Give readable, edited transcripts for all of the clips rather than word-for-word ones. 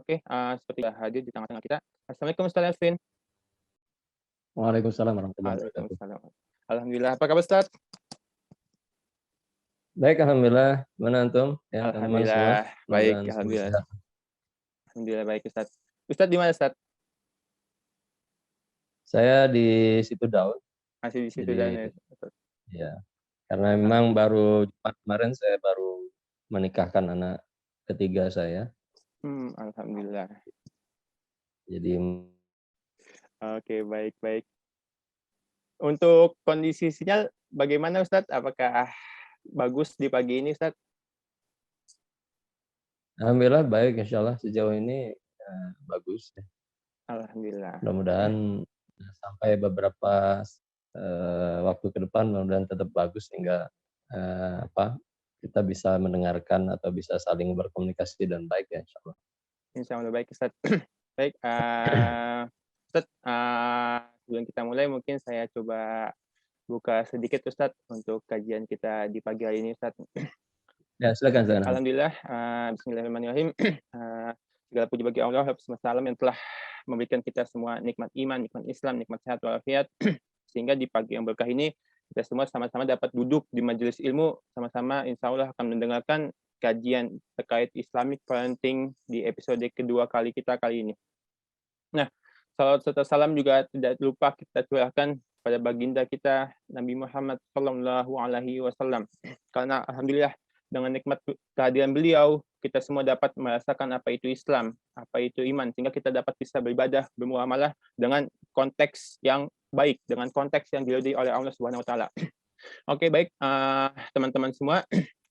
Oke, seperti hadir di tengah-tengah kita. Assalamualaikum Ustaz Alvin. Waalaikumsalam warahmatullahi wabarakatuh. Waalaikumsalam. Alhamdulillah, apa kabar Ustaz? Baik, alhamdulillah. Gimana antum? Ya, teman-teman semua, Alhamdulillah, baik, mudah-mudahan semua alhamdulillah. sehat. Alhamdulillah baik Ustaz. Ustaz di mana Ustaz? Saya di Situ Daun, Masih di situ dan jadi ya, Ustaz? ya, karena Ah, memang baru Jumat kemarin saya baru menikahkan anak ketiga saya. alhamdulillah. Jadi Oke, baik baik. Untuk kondisi sinyal bagaimana Ustaz? Apakah bagus di pagi ini Ustaz? alhamdulillah baik, insyaallah sejauh ini bagus ya. Alhamdulillah. Mudah-mudahan sampai beberapa waktu ke depan mudah-mudahan tetap bagus sehingga kita bisa mendengarkan atau bisa saling berkomunikasi dan baik ya insyaallah. Insyaallah baik Ustaz. Baik, Ustaz, sebelum kita mulai mungkin saya coba buka sedikit Ustaz untuk kajian kita di pagi hari ini Ustaz. Ya, silakan silakan. Alhamdulillah, bismillahirrahmanirrahim. Segala puji bagi Allah semesta alam yang telah memberikan kita semua nikmat iman, nikmat Islam, nikmat sehat walafiat, sehingga di pagi yang berkah ini kita semua sama-sama dapat duduk di majelis ilmu, sama-sama insya Allah akan mendengarkan kajian terkait Islamic parenting di episode kedua kali kita kali ini. Nah, salawat serta salam juga tidak lupa kita curahkan pada baginda kita Nabi Muhammad Shallallahu Alaihi Wasallam. Karena alhamdulillah dengan nikmat kehadiran beliau, kita semua dapat merasakan apa itu Islam, apa itu iman, sehingga kita dapat bisa beribadah, bermuamalah dengan konteks yang baik, dengan konteks yang diridhoi oleh Allah Subhanahu Wa Taala. Oke, baik teman-teman semua,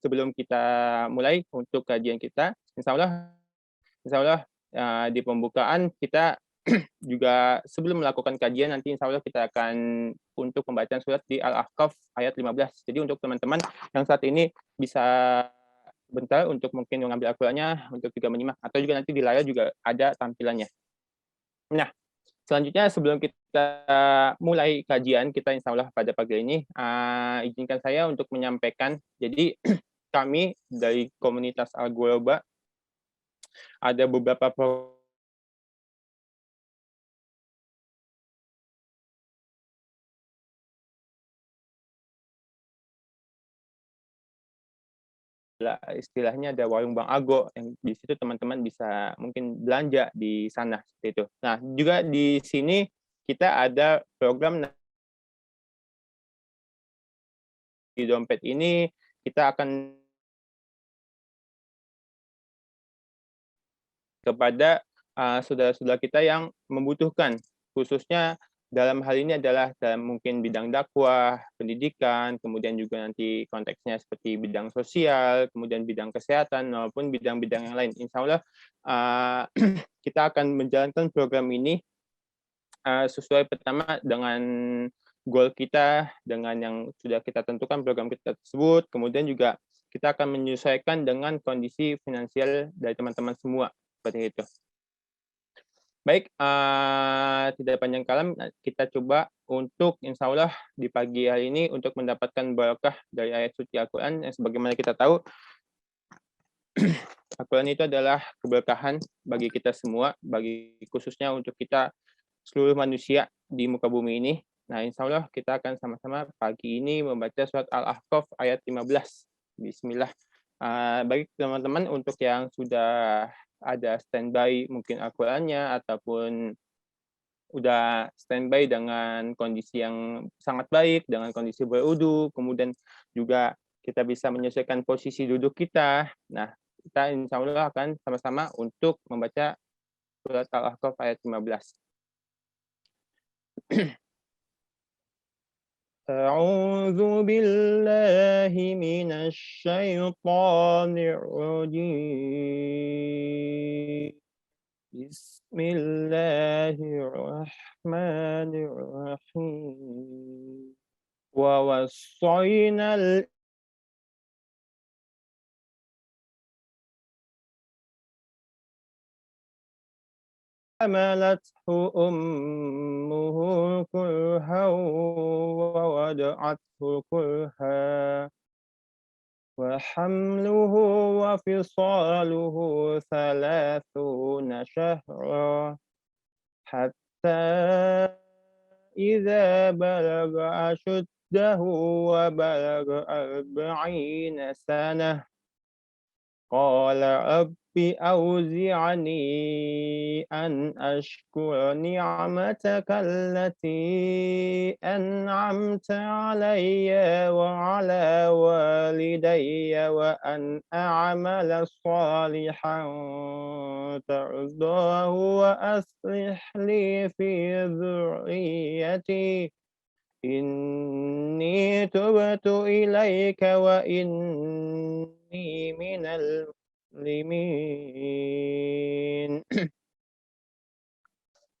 sebelum kita mulai untuk kajian kita, Insya Allah di pembukaan kita juga sebelum melakukan kajian nanti insya Allah kita akan untuk pembacaan surat di Al-Ahqaf ayat 15. Jadi untuk teman-teman yang saat ini bisa bentar untuk mungkin mengambil Al-Qur'annya untuk juga menyimak atau juga nanti di layar juga ada tampilannya. Nah, selanjutnya sebelum kita mulai kajian kita insya Allah pada pagi ini, izinkan saya untuk menyampaikan, jadi kami dari komunitas Al-Ghuraba ada beberapa istilahnya ada warung Bang Ago yang di situ teman-teman bisa mungkin belanja di sana seperti itu. Nah, juga di sini kita ada program di dompet ini kita akan kepada saudara-saudara kita yang membutuhkan, khususnya dalam hal ini adalah dalam mungkin bidang dakwah, pendidikan, kemudian juga nanti konteksnya seperti bidang sosial, kemudian bidang kesehatan, maupun bidang-bidang yang lain. Insya Allah kita akan menjalankan program ini sesuai pertama dengan goal kita, dengan yang sudah kita tentukan program kita tersebut, kemudian juga kita akan menyesuaikan dengan kondisi finansial dari teman-teman semua, seperti itu. Baik, tidak panjang kalam, kita coba untuk insya Allah di pagi hari ini untuk mendapatkan barakah dari ayat suci Al-Quran yang sebagaimana kita tahu, Al-Quran itu adalah keberkahan bagi kita semua, bagi khususnya untuk kita seluruh manusia di muka bumi ini. Nah, insya Allah kita akan sama-sama pagi ini membaca surat Al-Ahqaf ayat 15. Bismillah. Bagi teman-teman untuk yang sudah ada standby mungkin Al-Qurannya ataupun udah standby dengan kondisi yang sangat baik, dengan kondisi berwudu, kemudian juga kita bisa menyesuaikan posisi duduk kita. Nah, kita insya Allah akan sama-sama untuk membaca surat Al-Ahqaf ayat 15. أعوذ بالله من الشيطان الرجيم بسم الله الرحمن الرحيم ووصينا حملته أمه كرها ووضعته كرها وحمله وفصاله 30 شهرا حتى إذا بلغ أشده وبلغ 40 سنة قال رب أوزعني أن أشكر نعمتك التي أنعمت علي وعلى والدي وأن أعمل صالحا ترضاه وأصلح لي في ذريتي إني تبت إليك وإني من المسلمين.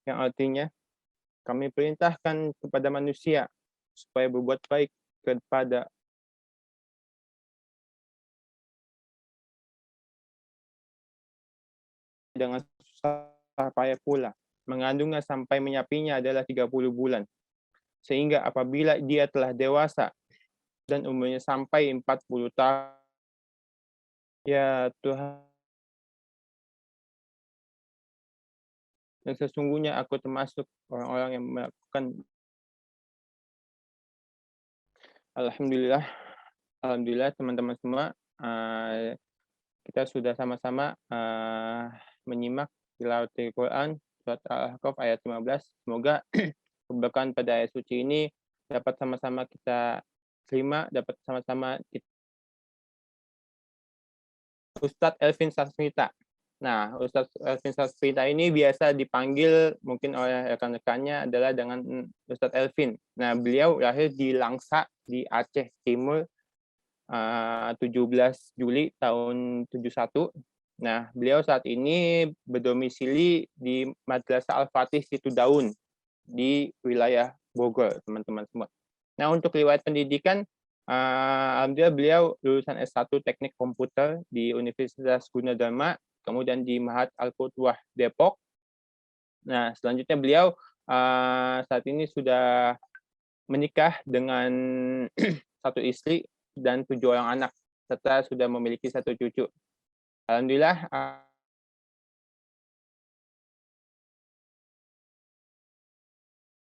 Yang artinya, kami perintahkan kepada manusia supaya berbuat baik kepada dengan susah payah pula. Mengandungnya sampai menyapinya adalah 30 bulan. Sehingga apabila dia telah dewasa dan umurnya sampai 40 tahun, ya Tuhan, dan sesungguhnya aku termasuk orang-orang yang melakukan. Alhamdulillah, alhamdulillah teman-teman semua, kita sudah sama-sama menyimak tilawatil Quran surat Al-Ahqaf ayat 15. Semoga keberkahan pada ayat suci ini dapat sama-sama kita terima, dapat sama-sama kita. Ustadz Elvin Sasmita. Nah, Ustadz Elvin Sasmita ini biasa dipanggil mungkin oleh rekan-rekannya adalah dengan Ustadz Elvin. Nah, beliau lahir di Langsa di Aceh Timur 17 Juli tahun 71. Nah, beliau saat ini berdomisili di Madrasah Al-Fatih Situ Daun di wilayah Bogor, teman-teman semua. Nah, untuk riwayat pendidikan, alhamdulillah beliau lulusan S1 Teknik Komputer di Universitas Gunadarma, kemudian di Mahat Al-Qudwah Depok. Nah, selanjutnya beliau saat ini sudah menikah dengan satu istri dan 7 orang anak, serta sudah memiliki 1 cucu. Alhamdulillah,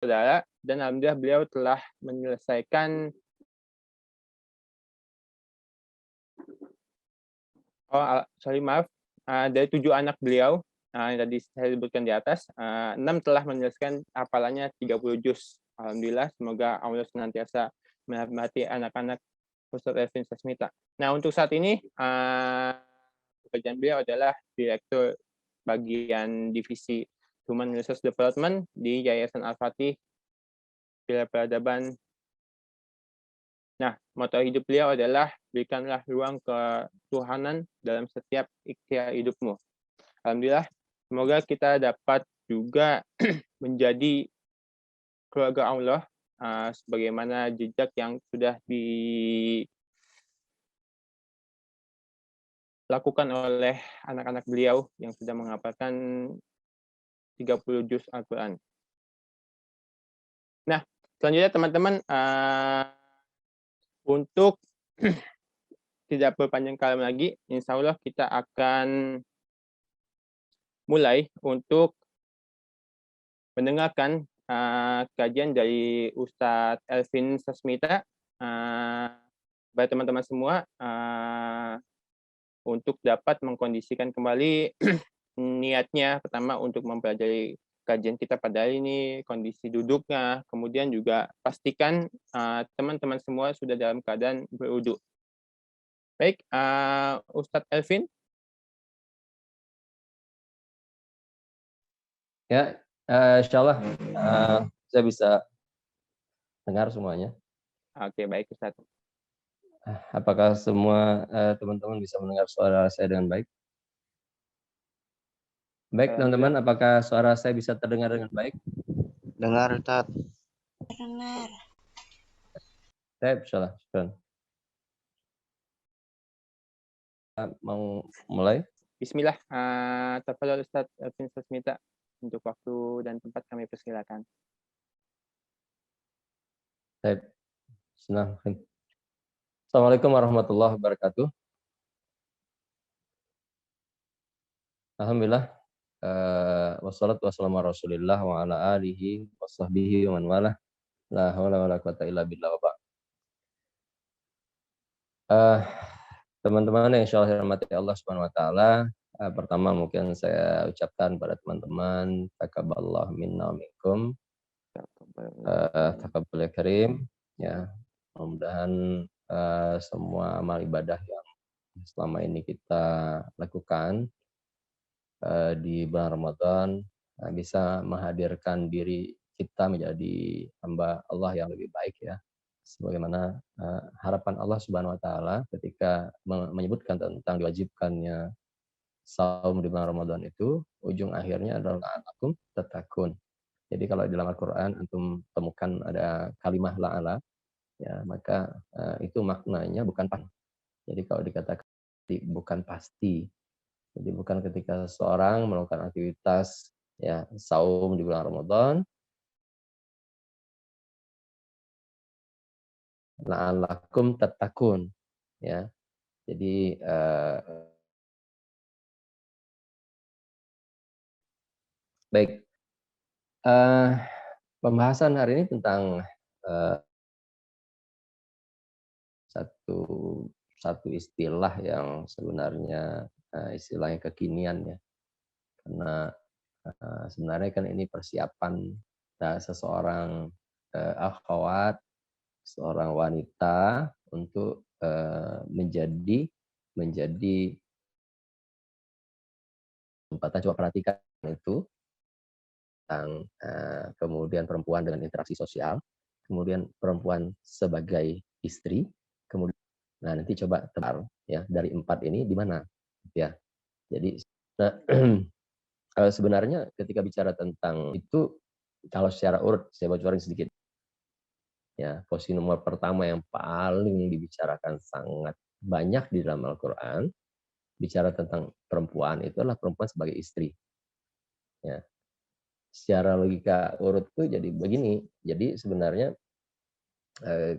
saudara, dan alhamdulillah beliau telah menyelesaikan dari 7 anak beliau yang tadi saya sebutkan di atas, 6 telah menyelesaikan hafalannya 30 juz. Alhamdulillah, semoga Allah senantiasa merahmati anak-anak Ustadz Elvin Sasmita. Nah, untuk saat ini pekerjaan beliau adalah Direktur Bagian Divisi Human Resource Development di Yayasan Al-Fatih Pilar Peradaban. Nah, moto hidup beliau adalah berikanlah ruang ketuhanan dalam setiap ikhtiar hidupmu. Alhamdulillah, semoga kita dapat juga menjadi keluarga Allah sebagaimana jejak yang sudah dilakukan oleh anak-anak beliau yang sudah menghafalkan 30 juz Al-Quran. Nah, selanjutnya teman-teman, untuk tidak berpanjang kali lagi, insya Allah kita akan mulai untuk mendengarkan kajian dari Ustadz Elvin Sasmita. Bagi teman-teman semua, untuk dapat mengkondisikan kembali niatnya, pertama untuk mempelajari kajian kita pada hari ini, kondisi duduknya, kemudian juga pastikan teman-teman semua sudah dalam keadaan berwudu. Baik, Ustadz Elvin. Ya, insya Allah saya bisa dengar semuanya. Oke, baik Ustadz. Apakah semua teman-teman bisa mendengar suara saya dengan baik? Baik, teman-teman, apakah suara saya bisa terdengar dengan baik? Dengar, Ustaz. Dengar. Baik, insyaallah. Mau mulai? Bismillah, tafadhol Ustadz Elvin Sasmita. Untuk waktu dan tempat kami persilakan. Baik. Bismillahirrahmanirrahim. Assalamualaikum warahmatullahi wabarakatuh. Alhamdulillah. Wassalatu wassalamu ala Rasulillah wa ala alihi wa sahbihi wa man walah. La haula wala quwata illa billah wa ba'd. Teman-teman yang insyaallah dirahmati Allah Subhanahu wa taala, pertama mungkin saya ucapkan pada teman-teman taqabbalallahu minna wa minkum. Taqabbal ya karim, ya. Mudah-mudahan semua amal ibadah yang selama ini kita lakukan di bulan Ramadan bisa menghadirkan diri kita menjadi hamba Allah yang lebih baik ya. Sebagaimana harapan Allah Subhanahu wa taala ketika menyebutkan tentang diwajibkannya saum di bulan Ramadan itu, ujung akhirnya adalah la'allakum tattaqun. Jadi kalau di dalam Al-Qur'an antum temukan ada kalimah la'ala ya, maka itu maknanya bukan pasti. Jadi kalau dikatakan bukan pasti. Jadi bukan ketika seseorang melakukan aktivitas ya saum di bulan Ramadan la'allakum tattaqun ya. Jadi baik, pembahasan hari ini tentang satu istilah yang sebenarnya istilahnya kekinian ya. Karena sebenarnya kan ini persiapan seseorang akhwat, seorang wanita untuk menjadi tempatan. Coba perhatikan itu tentang kemudian perempuan dengan interaksi sosial, kemudian perempuan sebagai istri, kemudian nah nanti coba tebar ya dari 4 ini di mana ya. Jadi sebenarnya ketika bicara tentang itu, kalau secara urut saya bocorin sedikit ya. Posisi nomor pertama yang paling dibicarakan sangat banyak di dalam Al-Qur'an bicara tentang perempuan itu adalah perempuan sebagai istri ya. Secara logika urut tuh jadi begini. Jadi sebenarnya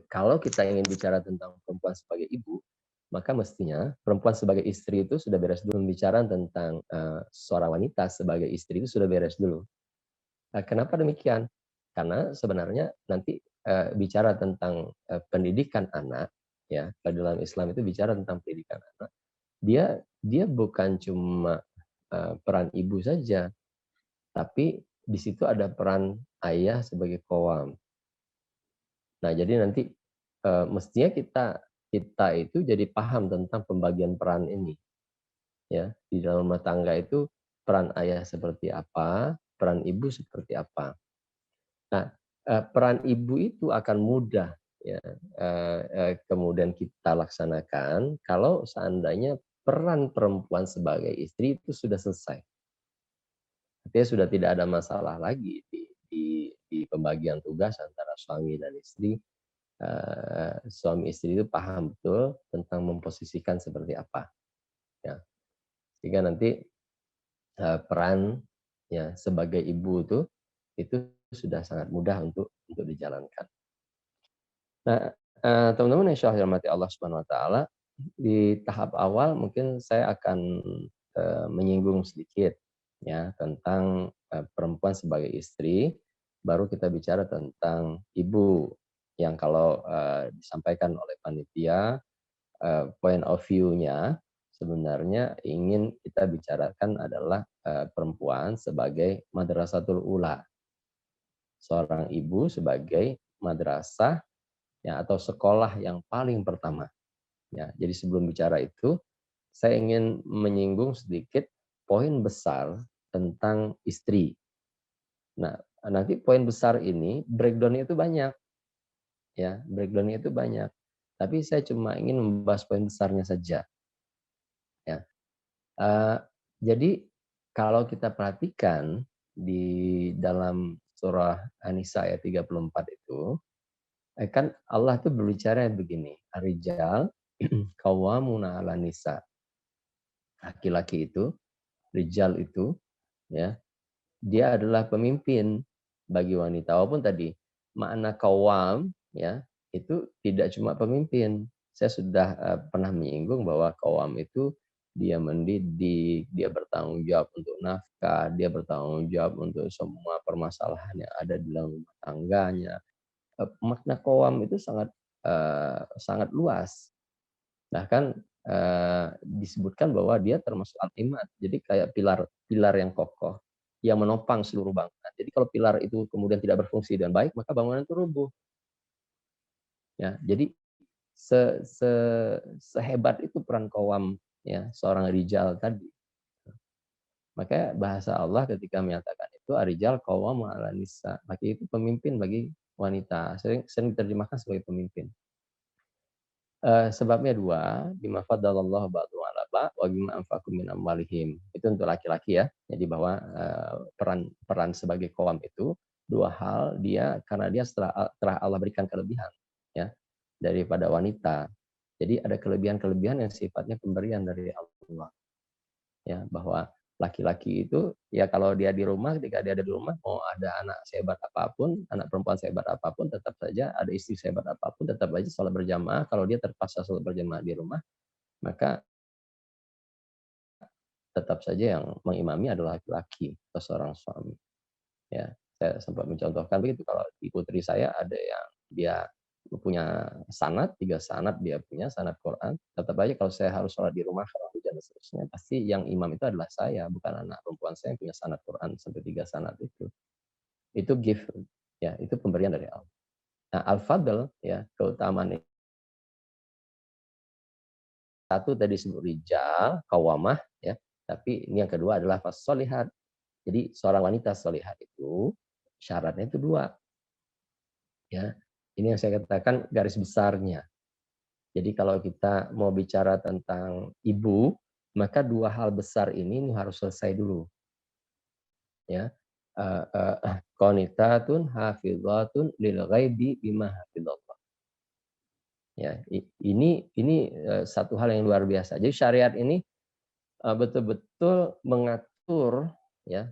kalau kita ingin bicara tentang perempuan sebagai ibu, maka mestinya perempuan sebagai istri itu sudah beres dulu. Pembicaraan tentang seorang wanita sebagai istri itu sudah beres dulu. Kenapa demikian? Karena sebenarnya nanti bicara tentang pendidikan anak, ya, dalam Islam itu bicara tentang pendidikan anak. Dia bukan cuma peran ibu saja, tapi di situ ada peran ayah sebagai qawwam. Nah, jadi nanti mestinya kita itu jadi paham tentang pembagian peran ini. Ya, di dalam rumah tangga itu peran ayah seperti apa, peran ibu seperti apa. Nah, peran ibu itu akan mudah ya kemudian kita laksanakan kalau seandainya peran perempuan sebagai istri itu sudah selesai. Artinya sudah tidak ada masalah lagi di pembagian tugas antara suami dan istri. Suami istri itu paham betul tentang memposisikan seperti apa. Ya. Sehingga nanti peran ya sebagai ibu itu sudah sangat mudah untuk dijalankan. Nah, teman-teman yang insyaallah dirahmati Allah Subhanahu wa taala, di tahap awal mungkin saya akan menyinggung sedikit ya tentang perempuan sebagai istri, baru kita bicara tentang ibu yang kalau disampaikan oleh panitia point of view-nya sebenarnya ingin kita bicarakan adalah perempuan sebagai madrasatul ula. Seorang ibu sebagai madrasah ya atau sekolah yang paling pertama. Ya, jadi sebelum bicara itu saya ingin menyinggung sedikit poin besar tentang istri. Nah, nanti poin besar ini breakdown-nya itu banyak. Ya, breakdown-nya itu banyak. Tapi saya cuma ingin membahas poin besarnya saja. Ya. Jadi kalau kita perhatikan di dalam surah An-Nisa ayat 34 itu, kan Allah tuh berbicara begini, ar-rijal qawwamuna 'alan nisa. Laki-laki itu, rijal itu ya, dia adalah pemimpin bagi wanita. Walaupun tadi makna qawwam ya, itu tidak cuma pemimpin. saya sudah pernah menyinggung bahwa qawwam itu dia mendidik, dia bertanggung jawab untuk nafkah, dia bertanggung jawab untuk semua permasalahan yang ada di dalam rumah tangganya. Makna qawwam itu sangat luas. Bahkan disebutkan bahwa dia termasuk al-imad. Jadi kayak pilar yang kokoh yang menopang seluruh bangunan. Jadi kalau pilar itu kemudian tidak berfungsi dan baik, maka bangunan itu rubuh. Ya, jadi sehebat itu peran qawwam ya seorang rijal tadi. Maka bahasa Allah ketika menyatakan itu arijal qawwamun 'alan nisa, maka itu pemimpin bagi wanita. Sering diterjemahkan sebagai pemimpin. Sebabnya dua, bima faddalallahu ba'dhum 'ala ba'd wa bima anfaqu min amwalihim. Itu untuk laki-laki ya. Jadi bahwa peran sebagai qawwam itu dua hal, karena dia telah Allah berikan kelebihan ya daripada wanita. Jadi ada kelebihan-kelebihan yang sifatnya pemberian dari Allah. Ya, bahwa laki-laki itu ya kalau dia di rumah, ketika dia ada di rumah, mau ada anak sehebat apapun, anak perempuan sehebat apapun, tetap saja ada istri sehebat apapun, tetap aja sholat berjamaah. Kalau dia terpaksa sholat berjamaah di rumah, maka tetap saja yang mengimami adalah laki-laki atau seorang suami. Ya, saya sempat mencontohkan begitu. Kalau di putri saya ada yang dia punya sanad, 3 sanad dia punya, sanad Quran. Tetap aja kalau saya harus sholat di rumah, kalau hujan dan seterusnya, pasti yang imam itu adalah saya, bukan anak perempuan saya yang punya sanad Quran sampai 3 sanad itu. Itu gift, ya, itu pemberian dari Allah. Nah, al-fadl, ya, keutamaan itu. Satu tadi disebut rijal, qawwamah, ya, tapi ini yang kedua adalah fasolihat. Jadi seorang wanita solihat itu syaratnya itu 2. Ya, ini yang saya katakan garis besarnya. Jadi kalau kita mau bicara tentang ibu, maka 2 hal besar ini harus selesai dulu. Ya. Qanitatun hafizatun lil ghaibi bima hafizallah. Ya, ini satu hal yang luar biasa. Jadi syariat ini betul-betul mengatur ya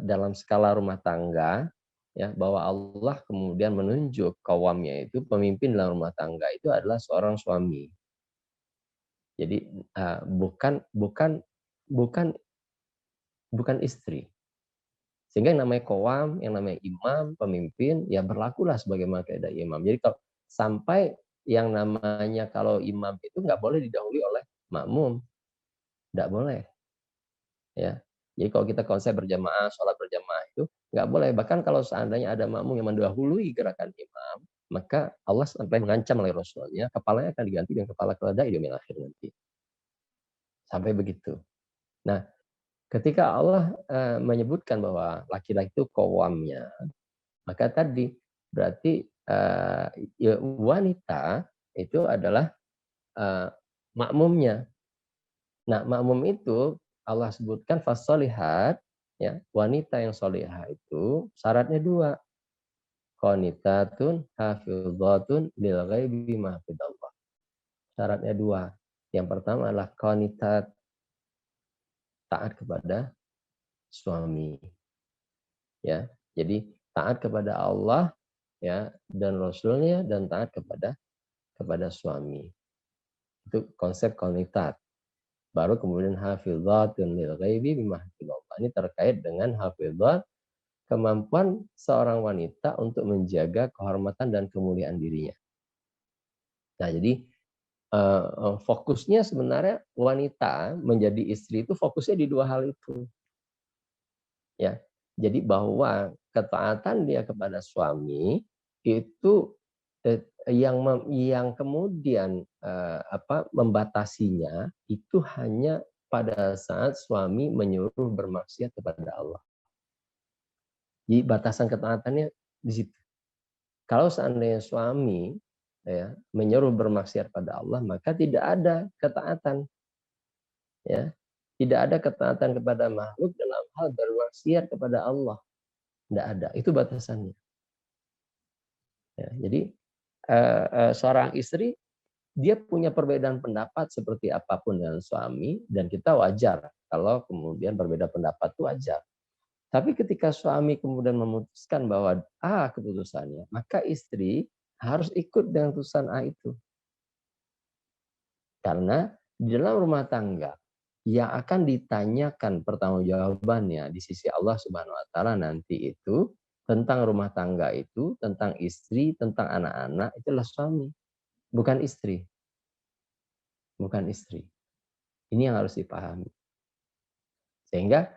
dalam skala rumah tangga ya bahwa Allah kemudian menunjuk qawwamnya itu pemimpin dalam rumah tangga itu adalah seorang suami. Jadi bukan istri. Sehingga yang namanya qawwam, yang namanya imam, pemimpin ya berlakulah sebagaimana kaidah imam. Jadi kalau sampai yang namanya kalau imam itu nggak boleh didahului oleh makmum. Nggak boleh. Ya. Jadi kalau kita konsep berjamaah, sholat berjamaah itu nggak boleh. Bahkan kalau seandainya ada makmum yang mendahului gerakan imam, maka Allah sampai mengancam oleh Rasulnya, kepalanya akan diganti dengan kepala keledai di yaumil akhir nanti. Sampai begitu. Nah, ketika Allah menyebutkan bahwa laki-laki itu qawwamnya, maka tadi berarti wanita itu adalah makmumnya. Nah, makmum itu Allah sebutkan fasolihat, ya, wanita yang solihah itu syaratnya 2. Qanitatun hafizatun lil ghaibi bima hafizallah. Syaratnya 2. Yang pertama adalah qanitat, taat kepada suami. Ya. Jadi taat kepada Allah ya dan Rasulnya dan taat kepada suami. Itu konsep qanitat. Baru kemudian hafizatun lil ghaibi bima hafizallah. Ini terkait dengan hafizat, kemampuan seorang wanita untuk menjaga kehormatan dan kemuliaan dirinya. Nah, jadi fokusnya sebenarnya wanita menjadi istri itu fokusnya di 2 hal itu. Ya. Jadi bahwa ketaatan dia kepada suami itu yang kemudian membatasinya itu hanya pada saat suami menyuruh bermaksiat kepada Allah. Jadi batasan ketaatannya di situ. Kalau seandainya suami ya, menyuruh bermaksiat pada Allah, maka tidak ada ketaatan. Ya. Tidak ada ketaatan kepada makhluk dalam hal bermaksiat kepada Allah. Tidak ada. Itu batasannya. Ya, jadi seorang istri dia punya perbedaan pendapat seperti apapun dengan suami dan kita wajar kalau kemudian berbeda pendapat itu wajar. Tapi ketika suami kemudian memutuskan bahwa A keputusannya, maka istri harus ikut dengan keputusan A itu. Karena di dalam rumah tangga yang akan ditanyakan pertanggungjawabannya di sisi Allah Subhanahu wa taala nanti itu tentang rumah tangga itu, tentang istri, tentang anak-anak, itulah suami, bukan istri. Bukan istri. Ini yang harus dipahami. Sehingga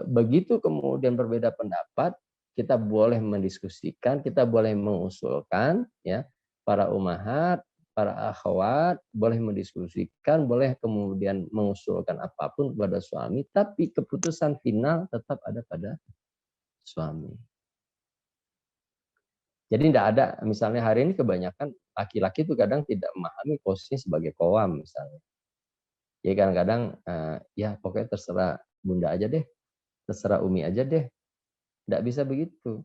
begitu kemudian berbeda pendapat, kita boleh mendiskusikan, kita boleh mengusulkan, ya, para ummahat, para akhwat boleh mendiskusikan, boleh kemudian mengusulkan apapun kepada suami, tapi keputusan final tetap ada pada suami. Jadi tidak ada, misalnya hari ini kebanyakan laki-laki itu kadang tidak memahami posisi sebagai qawwam misalnya. Ya kadang-kadang ya pokoknya terserah bunda aja deh, terserah umi aja deh. Tidak bisa begitu.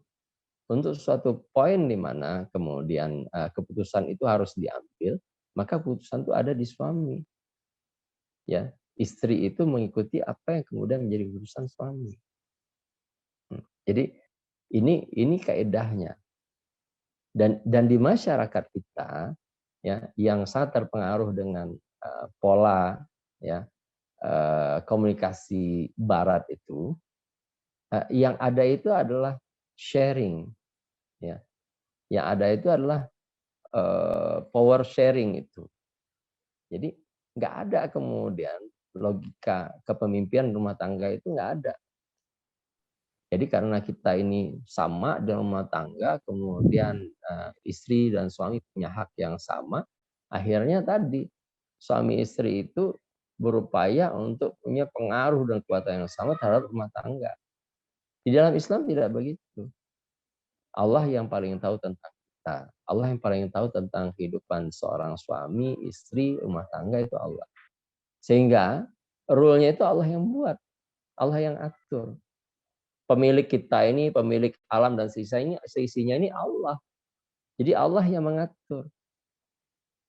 Untuk suatu poin di mana kemudian keputusan itu harus diambil, maka keputusan itu ada di suami. Ya, istri itu mengikuti apa yang kemudian menjadi keputusan suami. Jadi ini kaedahnya. Dan di masyarakat kita, ya, yang sangat terpengaruh dengan pola, ya, komunikasi Barat itu, yang ada itu adalah sharing, ya. Yang ada itu adalah power sharing itu. Jadi nggak ada kemudian logika kepemimpinan rumah tangga itu nggak ada. Jadi karena kita ini sama dalam rumah tangga, kemudian istri dan suami punya hak yang sama, akhirnya tadi suami istri itu berupaya untuk punya pengaruh dan kekuatan yang sama terhadap rumah tangga. Di dalam Islam tidak begitu. Allah yang paling tahu tentang kita. Allah yang paling tahu tentang kehidupan seorang suami, istri, rumah tangga itu Allah. Sehingga rule-nya itu Allah yang buat, Allah yang atur. Pemilik kita ini, pemilik alam dan seisinya ini Allah. Jadi Allah yang mengatur.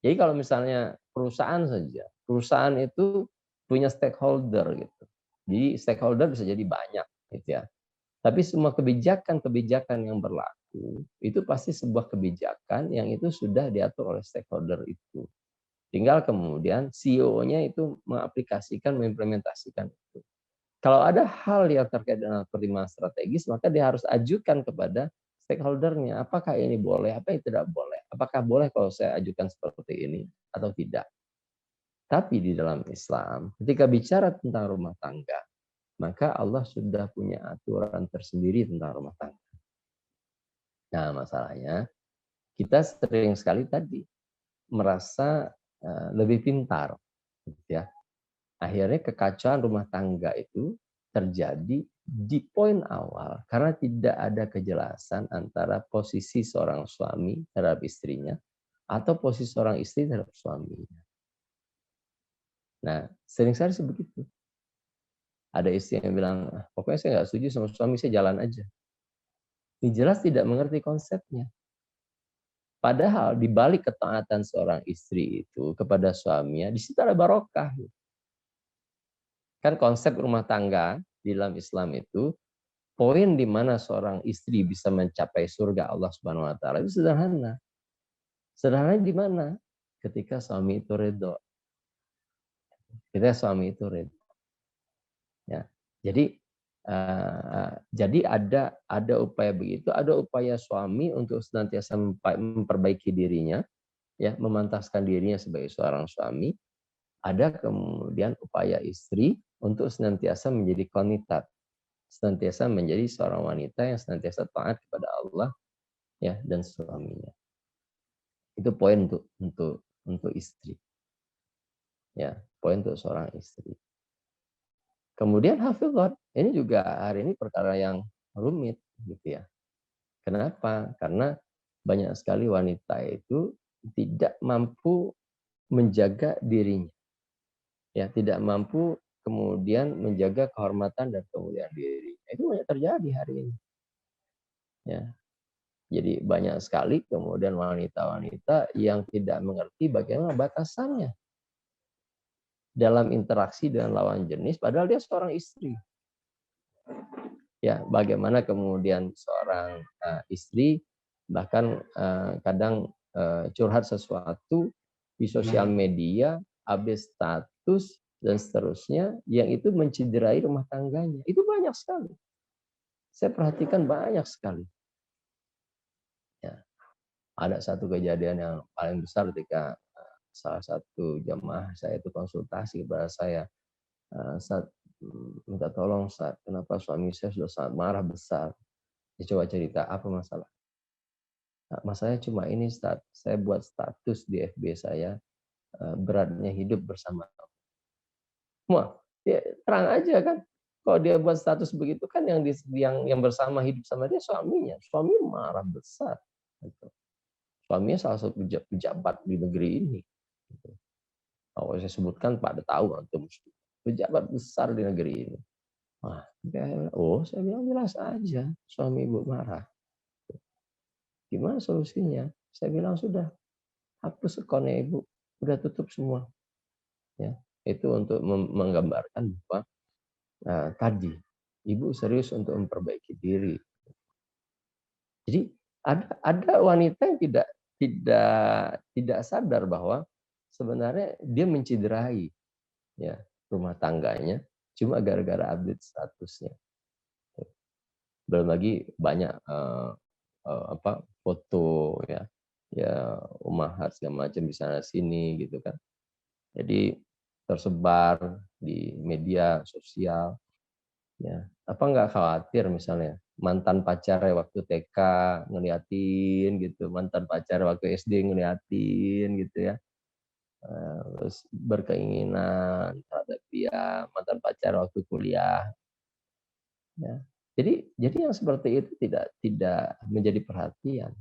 Jadi kalau misalnya perusahaan saja, perusahaan itu punya stakeholder gitu. Jadi stakeholder bisa jadi banyak gitu ya. Tapi semua kebijakan-kebijakan yang berlaku itu pasti sebuah kebijakan yang itu sudah diatur oleh stakeholder itu. Tinggal kemudian CEO-nya itu mengaplikasikan, mengimplementasikan itu. Kalau ada hal yang terkait dengan pertimbangan strategis, maka dia harus ajukan kepada stakeholder-nya. Apakah ini boleh, apa yang tidak boleh? Apakah boleh kalau saya ajukan seperti ini atau tidak? Tapi di dalam Islam, ketika bicara tentang rumah tangga, maka Allah sudah punya aturan tersendiri tentang rumah tangga. Nah, masalahnya kita sering sekali tadi merasa lebih pintar, gitu ya. Akhirnya kekacauan rumah tangga itu terjadi di poin awal karena tidak ada kejelasan antara posisi seorang suami terhadap istrinya atau posisi seorang istri terhadap suaminya. Nah, sering sekali begitu. Ada istri yang bilang, pokoknya saya nggak setuju sama suami, saya jalan aja. Ini jelas tidak mengerti konsepnya. Padahal di balik ketaatan seorang istri itu kepada suaminya, di situ ada barokah. Kan konsep rumah tangga di dalam Islam itu, poin di mana seorang istri bisa mencapai surga Allah Subhanahu wa taala itu sederhana. Sederhananya di mana? Ketika suami itu ridho. Ketika suami itu ridho. Ya. Jadi ada upaya begitu, ada upaya suami untuk senantiasa memperbaiki dirinya, ya, memantaskan dirinya sebagai seorang suami. Ada kemudian upaya istri untuk senantiasa menjadi qanitat, senantiasa menjadi seorang wanita yang senantiasa taat kepada Allah, ya, dan suaminya. Itu poin untuk istri. Ya, poin untuk seorang istri. Kemudian hafizat, ini juga hari ini perkara yang rumit gitu ya. Kenapa? Karena banyak sekali wanita itu tidak mampu menjaga dirinya. Ya, tidak mampu kemudian menjaga kehormatan dan kemuliaan diri. Itu banyak terjadi hari ini. Ya. Jadi banyak sekali kemudian wanita-wanita yang tidak mengerti bagaimana batasannya dalam interaksi dengan lawan jenis, padahal dia seorang istri. Ya, bagaimana kemudian seorang istri bahkan kadang curhat sesuatu di sosial media, update status, dan seterusnya, yang itu mencederai rumah tangganya. Itu banyak sekali. Saya perhatikan banyak sekali. Ya. Ada satu kejadian yang paling besar ketika salah satu jamaah saya itu konsultasi kepada saya. Saat minta tolong, saat kenapa suami saya sudah sangat marah besar. Dia coba cerita, apa masalah? Nah, masalahnya cuma ini, saya buat status di FB saya, beratnya hidup bersama. Wah, ya, terang aja kan. Kalau dia buat status begitu kan yang bersama hidup sama dia suaminya. Suami marah besar. Gitu. Suaminya salah satu pejabat di negeri ini. Gitu. Kalau saya sebutkan pada tahu antum, pejabat besar di negeri ini. Wah, saya bilang jelas aja suami ibu marah. Gimana solusinya? Saya bilang sudah hapus akunnya ibu, udah tutup semua. Ya, itu untuk menggambarkan bahwa tadi ibu serius untuk memperbaiki diri. Jadi ada wanita yang tidak sadar bahwa sebenarnya dia mencederai ya rumah tangganya cuma gara-gara update statusnya. Belum lagi banyak foto ya ummahat segala macam di sana sini gitu kan. Jadi tersebar di media sosial. Ya, apa nggak khawatir misalnya mantan pacarnya waktu TK ngeliatin gitu, mantan pacarnya waktu SD ngeliatin gitu ya, terus berkeinginan terhadap dia, mantan pacar waktu kuliah. Ya. Jadi yang seperti itu tidak menjadi perhatian.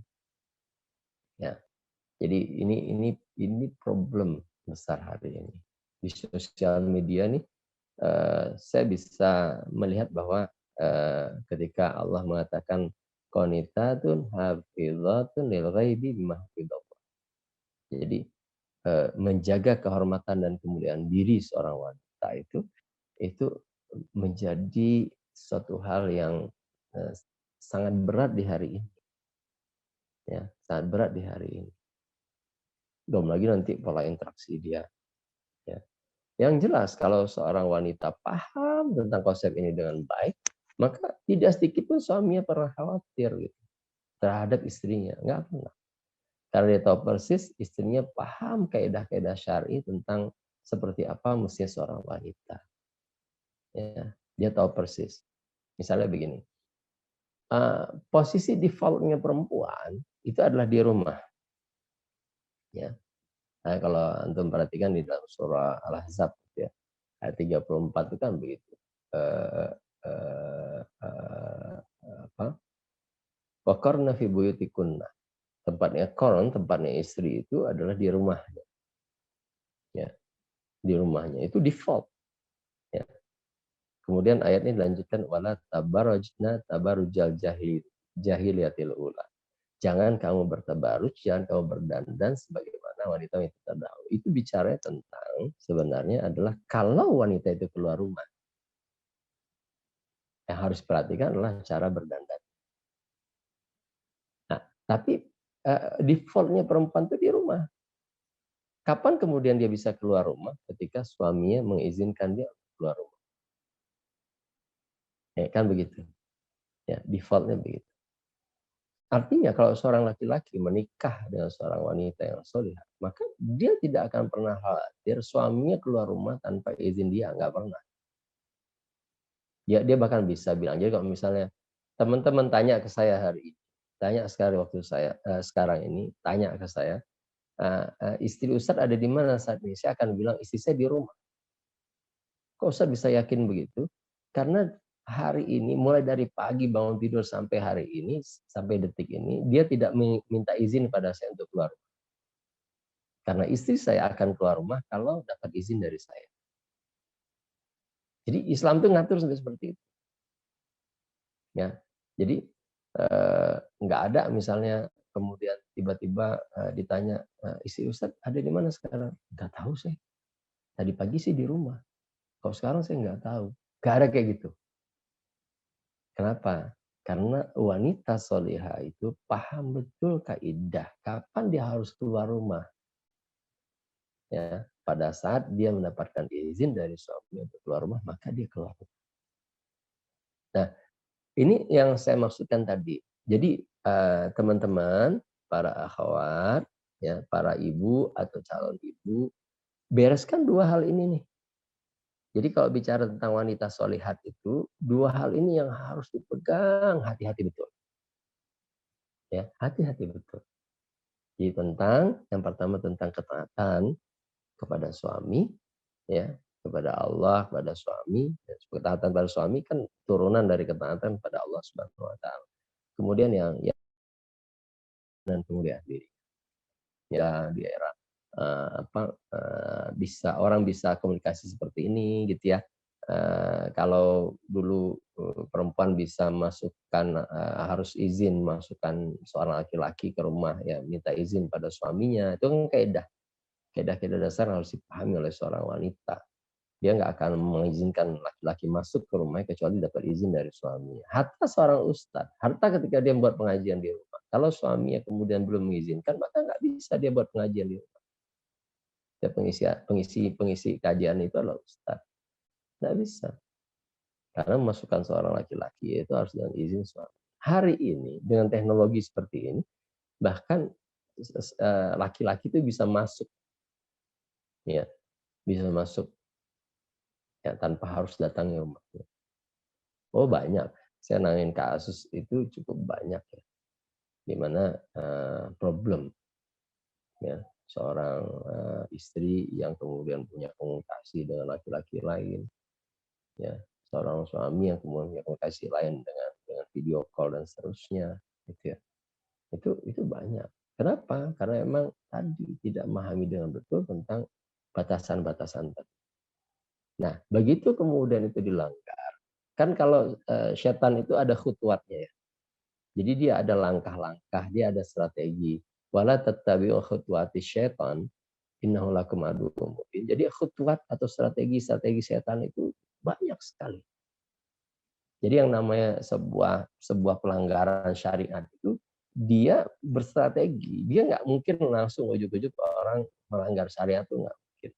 Ya. Jadi ini problem besar hari ini di sosial media nih. Saya bisa melihat bahwa ketika Allah mengatakan qanitatun hafizatun lil ghaibi bima hafizallah. Jadi menjaga kehormatan dan kemuliaan diri seorang wanita itu menjadi suatu hal yang sangat berat di hari ini. Ya, sangat berat di hari ini. Belum lagi nanti pola interaksi dia. Ya. Yang jelas kalau seorang wanita paham tentang konsep ini dengan baik, maka tidak sedikit pun suaminya pernah khawatir gitu, terhadap istrinya. Enggak pernah. Karena dia tahu persis istrinya paham kaidah-kaidah syar'i tentang seperti apa mestinya seorang wanita. Ya, dia tahu persis. Misalnya begini, posisi defaultnya perempuan itu adalah di rumah. Ya. Nah, kalau antum perhatikan di dalam surah Al-Ahzab ya, ayat 34 itu kan begitu. Waqarna fi buyutikunna. Tempatnya istri itu adalah di rumahnya. Ya, di rumahnya itu default. Ya. Kemudian ayatnya dilanjutkan wala tabarrajna tabarrujal jahiliyatil ula. Jangan kamu bertabaruj, jangan kamu berdandan sebagaimana wanita itu terdahulu. Itu bicara tentang sebenarnya adalah kalau wanita itu keluar rumah. Yang harus diperhatikan adalah cara berdandan. Nah, tapi defaultnya perempuan itu di rumah. Kapan kemudian dia bisa keluar rumah? Ketika suaminya mengizinkan dia keluar rumah. Ya, kan begitu. Ya, defaultnya begitu. Artinya kalau seorang laki-laki menikah dengan seorang wanita yang solihah, maka dia tidak akan pernah khawatir suaminya keluar rumah tanpa izin dia, nggak pernah. Dia bahkan bisa bilang, jadi kalau misalnya teman-teman tanya ke saya hari ini, tanya sekali waktu saya sekarang ini, tanya ke saya, istri Ustadz ada di mana saat ini? Saya akan bilang istri saya di rumah. Kok Ustadz bisa yakin begitu? Karena hari ini mulai dari pagi bangun tidur sampai hari ini sampai detik ini dia tidak minta izin pada saya untuk keluar rumah. Karena istri saya akan keluar rumah kalau dapat izin dari saya. Jadi Islam itu ngatur seperti itu. Ya. Jadi nggak ada misalnya kemudian tiba-tiba ditanya istri Ustadz ada di mana sekarang? Nggak tahu saya. Tadi pagi sih di rumah. Kalau sekarang saya nggak tahu. Nggak ada kayak gitu. Kenapa? Karena wanita solihah itu paham betul kaidah kapan dia harus keluar rumah. ya, pada saat dia mendapatkan izin dari suami untuk keluar rumah, maka dia keluar. Nah, ini yang saya maksudkan tadi. Jadi teman-teman, para akhwat, ya, para ibu atau calon ibu, bereskan dua hal ini nih. Jadi kalau bicara tentang wanita solihat itu, dua hal ini yang harus dipegang hati-hati betul. Ya, hati-hati betul. Jadi yang pertama tentang ketaatan kepada suami, ya, kepada Allah, kepada suami. Ketaatan pada suami kan turunan dari ketaatan pada Allah Subhanahu wa taala. Kemudian yang dan kemudian diri. Ya, di era orang bisa komunikasi seperti ini gitu ya. Kalau dulu perempuan bisa masukkan harus izin masukkan seorang laki-laki ke rumah, ya minta izin pada suaminya, itu kan kaidah dasar harus dipahami oleh seorang wanita. Dia nggak akan mengizinkan laki-laki masuk ke rumahnya kecuali dapat izin dari suaminya. Hatta seorang ustadz, hatta ketika dia membuat pengajian di rumah, kalau suaminya kemudian belum mengizinkan, maka nggak bisa dia buat pengajian di rumah. Ya, pengisi kajian itu adalah ustadz. Nggak bisa. Karena memasukkan seorang laki-laki itu harus dengan izin suami. Hari ini, dengan teknologi seperti ini, bahkan laki-laki itu bisa masuk. Ya, bisa masuk. Ya, tanpa harus datang ke rumahnya. Oh banyak, saya nangin kasus itu cukup banyak ya, di mana problem ya seorang istri yang kemudian punya komunikasi dengan laki-laki lain, ya seorang suami yang kemudian punya komunikasi lain dengan video call dan seterusnya, gitu ya. Itu banyak. Kenapa? Karena memang tadi tidak memahami dengan betul tentang batasan-batasan tadi. Nah, begitu kemudian itu dilanggar, kan kalau setan itu ada khutwatnya ya. Jadi dia ada langkah-langkah, dia ada strategi. Wala tattabi'u khutuwati syaitan, innahu lakum aduwwum mubin. Jadi khutwat atau strategi-strategi setan itu banyak sekali. Jadi yang namanya sebuah pelanggaran syariat itu dia berstrategi. Dia nggak mungkin langsung ujuk-ujuk orang melanggar syariat itu nggak mungkin.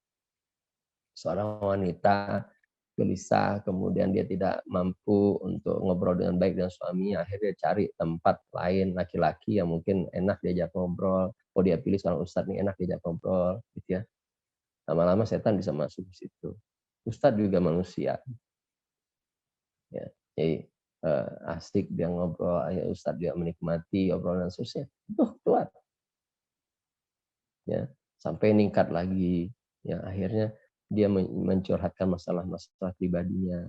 Seorang wanita gelisah, kemudian dia tidak mampu untuk ngobrol dengan baik dengan suaminya, akhirnya cari tempat lain laki-laki yang mungkin enak diajak ngobrol. Oh dia pilih seorang ustadz nih enak diajak ngobrol, gitu ya. Lama-lama setan bisa masuk di situ. Ustadz juga manusia, ya. Jadi asik dia ngobrol, ya ustadz dia menikmati obrolan dan seterusnya. Itu kuat, ya. Sampai ningkat lagi, ya akhirnya dia mencurhatkan masalah-masalah pribadinya,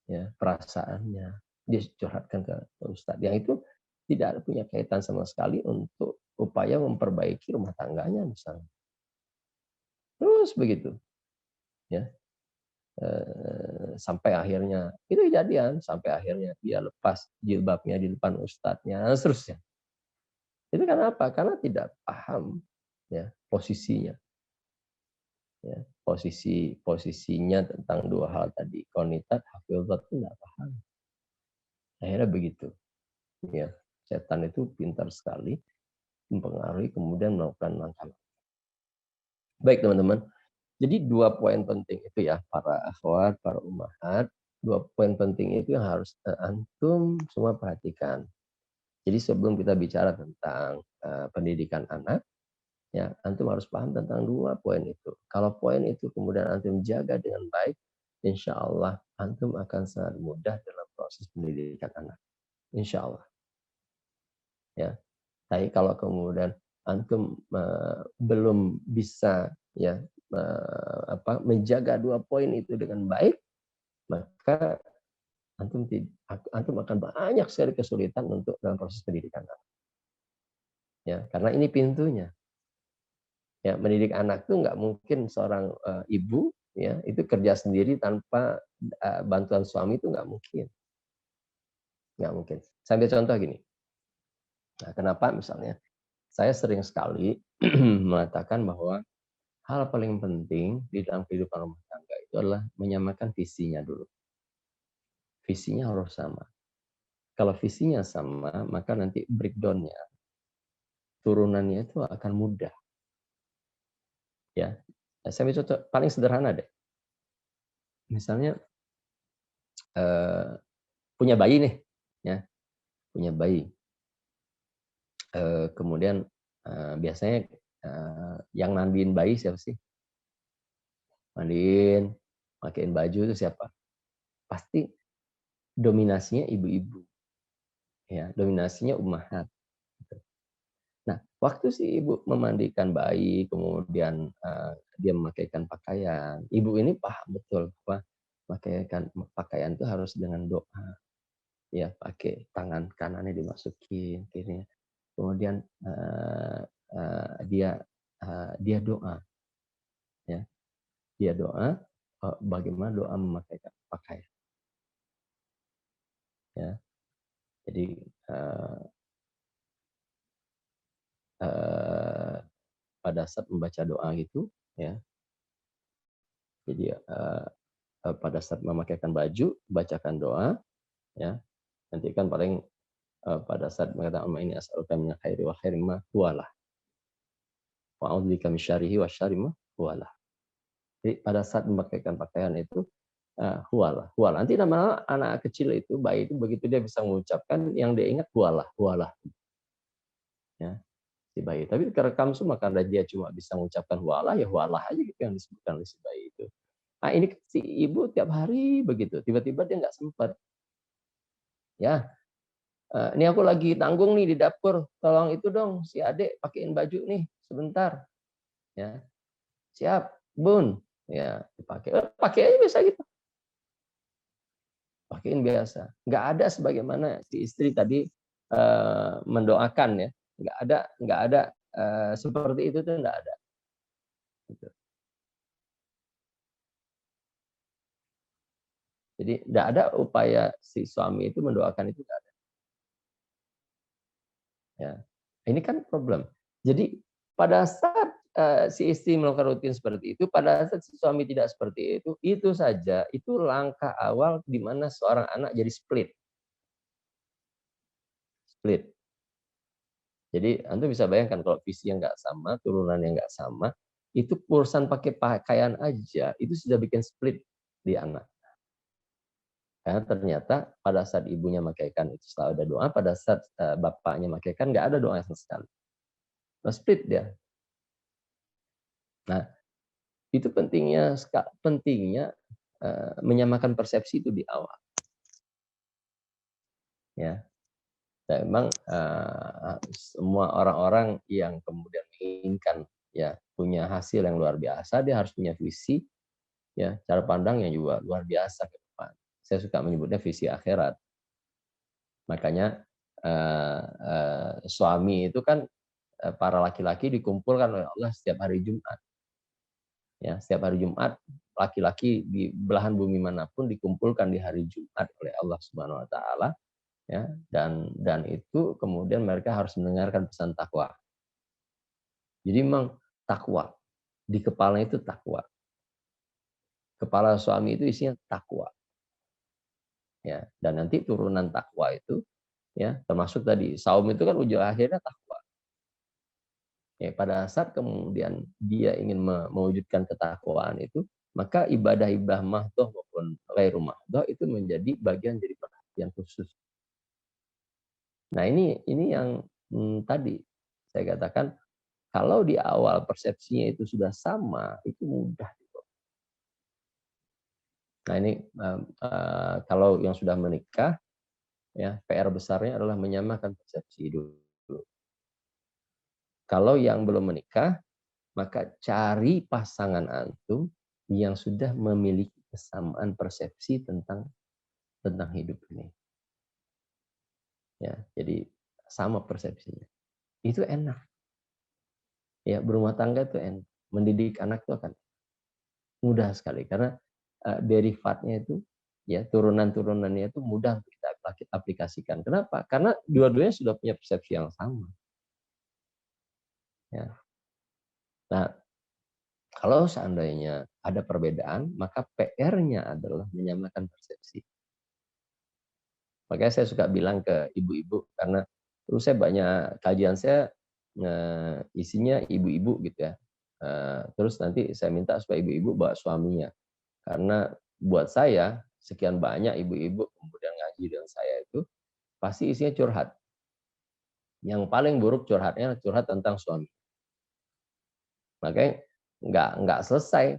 ya perasaannya dia curhatkan ke ustadz yang itu tidak punya kaitan sama sekali untuk upaya memperbaiki rumah tangganya misalnya. Terus begitu, ya sampai akhirnya itu kejadian, sampai akhirnya dia lepas jilbabnya di depan ustadznya dan seterusnya. Itu karena apa? Karena tidak paham ya posisinya. Ya, posisinya tentang dua hal tadi, qanitat, hafizat itu tidak paham. Akhirnya begitu. Ya, setan itu pintar sekali mempengaruhi kemudian melakukan langkah. Baik teman-teman, jadi dua poin penting itu ya para akhwat, para ummahat, dua poin penting itu yang harus antum semua perhatikan. Jadi sebelum kita bicara tentang pendidikan anak, ya antum harus paham tentang dua poin itu. Kalau poin itu kemudian antum jaga dengan baik, insya Allah antum akan sangat mudah dalam proses pendidikan anak. Insya Allah. Ya, tapi kalau kemudian antum belum bisa ya menjaga dua poin itu dengan baik, maka antum akan banyak sekali kesulitan untuk dalam proses pendidikan anak. Ya, karena ini pintunya. Ya, mendidik anak itu nggak mungkin seorang ibu ya itu kerja sendiri tanpa bantuan suami itu nggak mungkin. Nggak mungkin. Saya ambil contoh gini. Nah, kenapa misalnya saya sering sekali mengatakan bahwa hal paling penting di dalam kehidupan rumah tangga itu adalah menyamakan visinya dulu. Visinya harus sama. Kalau visinya sama, maka nanti breakdown-nya, turunannya itu akan mudah. Ya, Saya ambil contoh paling sederhana deh. Misalnya punya bayi nih, ya, punya bayi. Kemudian biasanya yang mandiin bayi siapa sih? Mandiin, pakein baju itu siapa? Pasti dominasinya ibu-ibu, ya, dominasinya ummahat. Nah, waktu si ibu memandikan bayi, kemudian dia memakaikan pakaian, ibu ini paham betul bahwa memakaikan pakaian itu harus dengan doa, ya, pakai tangan kanannya dimasukin, kirinya, kemudian dia doa, ya, dia doa, bagaimana doa memakaikan pakaian, ya, jadi pada saat membaca doa gitu, ya, jadi pada saat memakaikan baju, bacakan doa, ya, nanti kan paling pada saat mengatakan ini as'aluka min khairi wa khairi ma huwalah wa a'udzubika min syarrihi wa syarri ma huwalah. Jadi pada saat memakaikan pakaian itu huwalah, huwalah. Nanti lama-lama anak kecil itu, bayi itu begitu dia bisa mengucapkan yang dia ingat huwalah, huwalah. Ya, si bayi. Tapi kerekam semua karena dia cuma bisa mengucapkan huwalah, ya huwalah aja gitu yang disebutkan oleh si bayi itu. Nah, ini si ibu tiap hari begitu, tiba-tiba dia nggak sempat. Ya, ini aku lagi tanggung nih di dapur, tolong itu dong si adik pakein baju nih sebentar. Ya, siap, bun. Ya, dipakai. Pakai aja biasa gitu. Pakein biasa. Nggak ada sebagaimana si istri tadi mendoakan, ya. Nggak ada seperti itu tuh nggak ada. Gitu. Jadi nggak ada upaya si suami itu mendoakan itu nggak ada. Ya, ini kan problem. Jadi pada saat si istri melakukan rutin seperti itu, pada saat si suami tidak seperti itu saja itu langkah awal di mana seorang anak jadi split. Split. Jadi antum bisa bayangkan kalau visi yang nggak sama, turunan yang nggak sama, itu urusan pakai pakaian aja itu sudah bikin split di anak. Karena ternyata pada saat ibunya makaikan itu selalu ada doa, pada saat bapaknya makaikan nggak ada doa sama sekali. Nah, split dia. Nah, itu pentingnya menyamakan persepsi itu di awal. Ya, dan memang semua orang-orang yang kemudian menginginkan ya punya hasil yang luar biasa, dia harus punya visi, ya, cara pandang yang juga luar biasa ke depan. Saya suka menyebutnya visi akhirat. Makanya suami itu kan para laki-laki dikumpulkan oleh Allah setiap hari Jumat. Ya, setiap hari Jumat laki-laki di belahan bumi manapun dikumpulkan di hari Jumat oleh Allah Subhanahu wa taala, ya, dan itu kemudian mereka harus mendengarkan pesan takwa. Jadi memang takwa di kepalanya itu takwa. Kepala suami itu isinya takwa. Ya, dan nanti turunan takwa itu, ya, termasuk tadi saum itu kan ujung akhirnya takwa. Ya, pada saat kemudian dia ingin mewujudkan ketakwaan itu, maka ibadah-ibadah mahdoh maupun ghairu mahdoh itu menjadi bagian dari perhatian khusus. Nah, ini yang tadi saya katakan, kalau di awal persepsinya itu sudah sama, itu mudah. Nah, ini kalau yang sudah menikah, ya, PR besarnya adalah menyamakan persepsi dulu. Kalau yang belum menikah, maka cari pasangan antum yang sudah memiliki kesamaan persepsi tentang hidup ini. Ya, jadi sama persepsinya. Itu enak. Ya, berumah tangga itu enak. Mendidik anak itu akan mudah sekali karena derivatnya itu, ya, turunan-turunannya itu mudah untuk kita aplikasikan. Kenapa? Karena dua-duanya sudah punya persepsi yang sama. Ya. Nah, kalau seandainya ada perbedaan, maka PR-nya adalah menyamakan persepsi. Makanya saya suka bilang ke ibu-ibu, karena terus saya banyak kajian saya isinya ibu-ibu gitu ya. Terus nanti saya minta supaya ibu-ibu bawa suaminya. Karena buat saya, sekian banyak ibu-ibu kemudian ngaji dengan saya itu, pasti isinya curhat. Yang paling buruk curhat tentang suami. Makanya nggak selesai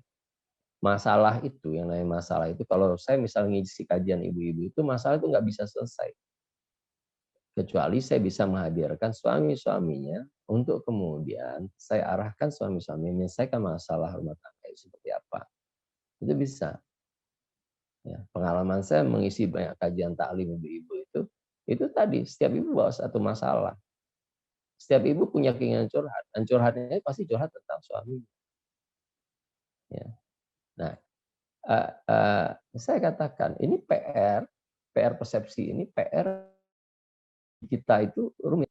masalah itu, yang namanya masalah itu. Kalau saya misalnya ngisi kajian ibu-ibu itu, masalah itu nggak bisa selesai. Kecuali saya bisa menghadirkan suami-suaminya untuk kemudian saya arahkan suami-suami menyelesaikan masalah rumah tangga itu seperti apa. Itu bisa. Ya, pengalaman saya mengisi banyak kajian taklim ibu-ibu itu tadi setiap ibu bawa satu masalah. Setiap ibu punya keinginan curhat, dan curhatnya pasti curhat tentang suami. Ya. Nah, saya katakan ini PR persepsi ini PR kita itu rumit.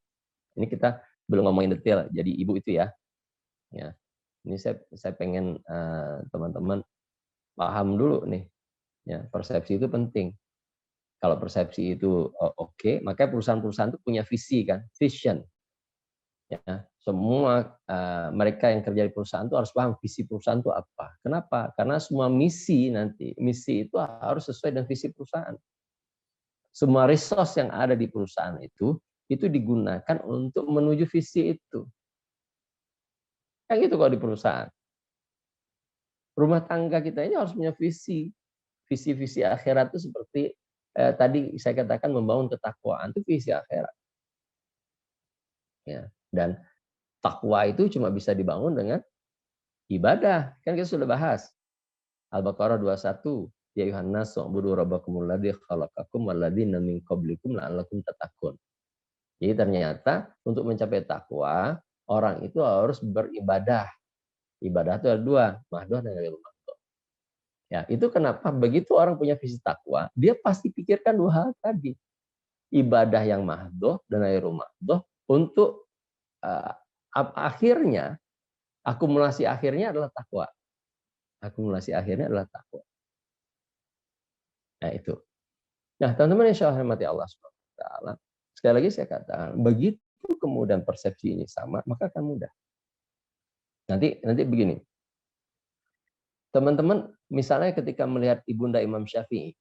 Ini kita belum ngomongin detail jadi ibu itu ya. Ya. Ini saya pengen teman-teman paham dulu nih. Ya, persepsi itu penting. Kalau persepsi itu oke, maka perusahaan-perusahaan itu punya visi kan, vision. Ya, semua mereka yang kerja di perusahaan itu harus paham visi perusahaan itu apa. Kenapa? Karena semua misi itu harus sesuai dengan visi perusahaan. Semua resource yang ada di perusahaan itu digunakan untuk menuju visi itu. Kan gitu kalau di perusahaan. Rumah tangga kita ini harus punya visi. Visi-visi akhirat itu seperti tadi saya katakan membangun ketakwaan itu visi akhirat. Ya, dan takwa itu cuma bisa dibangun dengan ibadah. Kan kita sudah bahas. Al-Baqarah 21. Ya ayuhan nasu ubudu rabbakumul ladzi khalaqakum wal ladzina min qablikum la'allakum tattaqun. Jadi ternyata untuk mencapai takwa, orang itu harus beribadah. Ibadah itu ada dua, mahdoh dan ghairu mahdoh. Ya, itu kenapa begitu orang punya visi takwa, dia pasti pikirkan dua hal tadi. Ibadah yang mahdoh dan ghairu mahdoh untuk akhirnya, akumulasi akhirnya adalah takwa. Akumulasi akhirnya adalah takwa. Nah, itu. Nah, teman-teman insya Allah rahmati Allah SWT. Sekali lagi saya katakan, begitu kemudian persepsi ini sama, maka akan mudah. Nanti begini. Teman-teman, misalnya ketika melihat Ibunda Imam Syafi'i,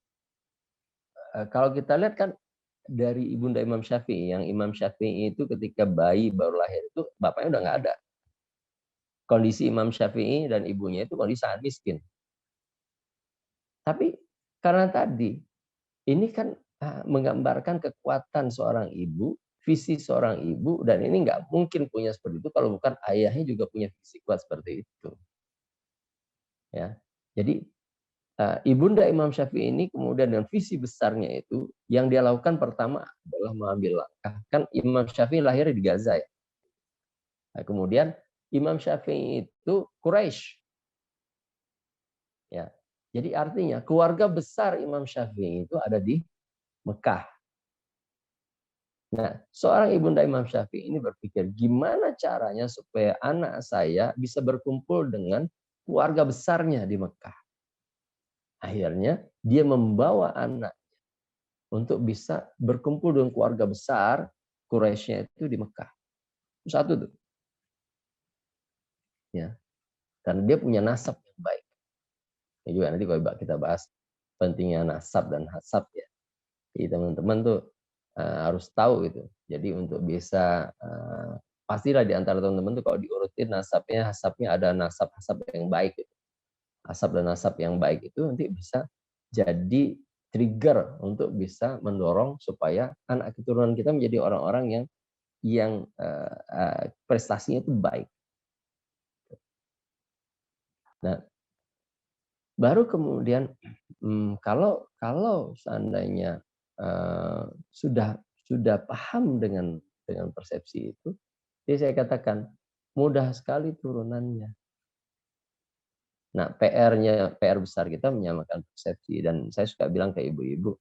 kalau kita lihat kan dari Ibunda Imam Syafi'i, yang Imam Syafi'i itu ketika bayi baru lahir itu, bapaknya udah nggak ada. Kondisi Imam Syafi'i dan ibunya itu kondisi sangat miskin. Tapi karena tadi, ini kan menggambarkan kekuatan seorang ibu, visi seorang ibu, dan ini nggak mungkin punya seperti itu kalau bukan ayahnya juga punya visi kuat seperti itu. Ya, jadi Ibunda Imam Syafi'i ini kemudian dengan visi besarnya itu, yang dia lakukan pertama adalah mengambil langkah. Kan Imam Syafi'i lahir di Gaza ya. Nah, kemudian Imam Syafi'i itu Quraisy. Ya, jadi artinya keluarga besar Imam Syafi'i itu ada di Mekah. Nah, seorang ibunda Imam Syafi'i ini berpikir, gimana caranya supaya anak saya bisa berkumpul dengan keluarga besarnya di Mekah. Akhirnya, dia membawa anaknya untuk bisa berkumpul dengan keluarga besar Quraisy itu di Mekah. Satu tuh. Ya. Karena dia punya nasab yang baik. Ini juga nanti kalau kita bahas pentingnya nasab dan hasab ya. Jadi teman-teman tuh harus tahu gitu. Jadi untuk bisa pastilah di antara teman-teman tuh kalau diurutin nasabnya, hasabnya ada nasab-hasab yang baik. Gitu. Hasab dan nasab yang baik itu nanti bisa jadi trigger untuk bisa mendorong supaya anak keturunan kita menjadi orang-orang yang prestasinya itu baik. Nah, baru kemudian kalau seandainya sudah paham dengan persepsi itu, jadi saya katakan mudah sekali turunannya. Nah, PR besar kita menyamakan persepsi, dan saya suka bilang ke ibu-ibu,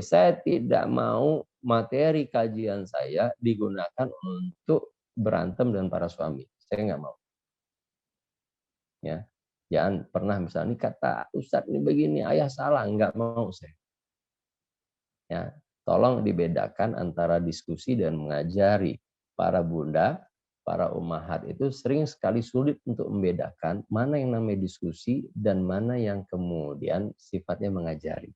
saya tidak mau materi kajian saya digunakan untuk berantem dengan para suami. Saya nggak mau. Ya, jangan pernah misalnya kata Ustadz ini begini, ayah salah, nggak mau saya. Ya, tolong dibedakan antara diskusi dan mengajari para bunda para ummahat itu sering sekali sulit untuk membedakan mana yang namanya diskusi dan mana yang kemudian sifatnya mengajari.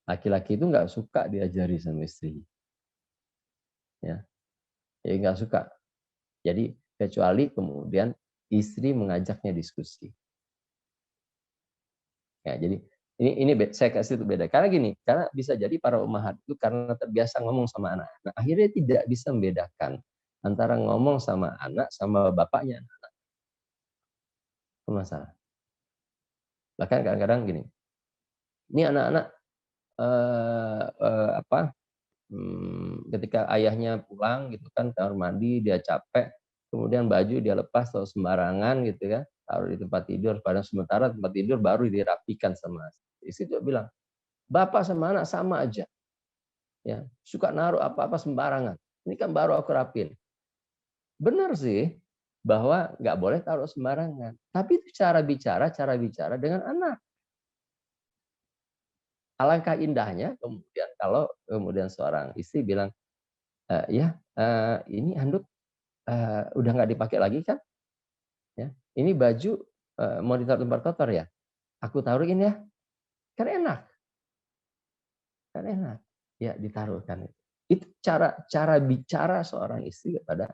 Laki-laki itu nggak suka diajari sama istri, ya, nggak suka. Jadi kecuali kemudian istri mengajaknya diskusi. Ya, jadi ini saya kasih itu beda. Karena gini, karena bisa jadi para ummahat itu karena terbiasa ngomong sama anak-anak, akhirnya tidak bisa membedakan antara ngomong sama anak sama bapaknya. Itu masalah. Bahkan kadang-kadang gini, ini anak-anak ketika ayahnya pulang gitu kan, kamar mandi, dia capek, kemudian baju dia lepas atau sembarangan gitu kan, taruh di tempat tidur, padahal sementara tempat tidur baru dirapikan sama istri. Dia bilang, bapak sama anak sama aja, ya suka naruh apa-apa sembarangan. Ini kan baru aku rapin. Benar sih bahwa nggak boleh taruh sembarangan, tapi itu cara bicara dengan anak. Alangkah indahnya kemudian kalau kemudian seorang istri bilang, ini handuk udah nggak dipakai lagi kan? Ya, ini baju mau ditaruh tempat kotor ya? Aku taruhin ya. Kan enak. Kan enak. Ya ditaruhkan. Itu cara bicara seorang istri kepada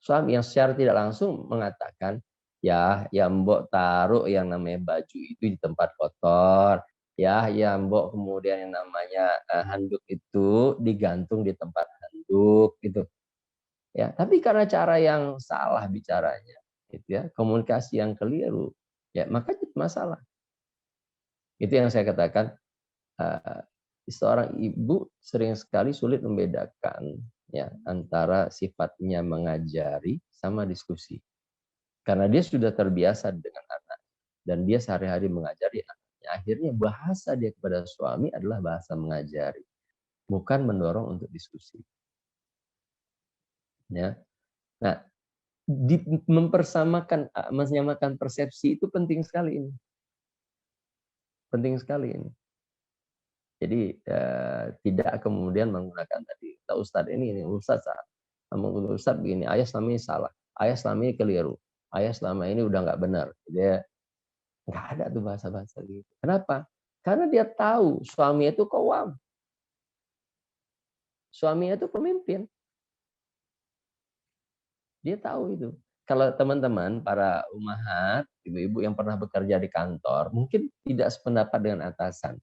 suami yang secara tidak langsung mengatakan, ya mbok taruh yang namanya baju itu di tempat kotor. Ya mbok kemudian yang namanya handuk itu digantung di tempat handuk gitu. Ya, tapi karena cara yang salah bicaranya, gitu ya, komunikasi yang keliru, ya maka itu masalah. Itu yang saya katakan, seorang ibu sering sekali sulit membedakan ya antara sifatnya mengajari sama diskusi. Karena dia sudah terbiasa dengan anak dan dia sehari-hari mengajari anaknya. Akhirnya bahasa dia kepada suami adalah bahasa mengajari, bukan mendorong untuk diskusi. Ya. Nah, menyamakan persepsi itu penting sekali ini. Penting sekali ini. Jadi tidak kemudian menggunakan tadi, Ustadz ini Ustadz salah. Ngomong Ustadz begini, ayah selama ini salah, ayah selama ini keliru, ayah selama ini udah nggak benar. Dia nggak ada tuh bahasa-bahasa gitu. Kenapa? Karena dia tahu suami itu qawwam. Suami itu pemimpin. Dia tahu itu. Kalau teman-teman, para ummahat, ibu-ibu yang pernah bekerja di kantor, mungkin tidak sependapat dengan atasan.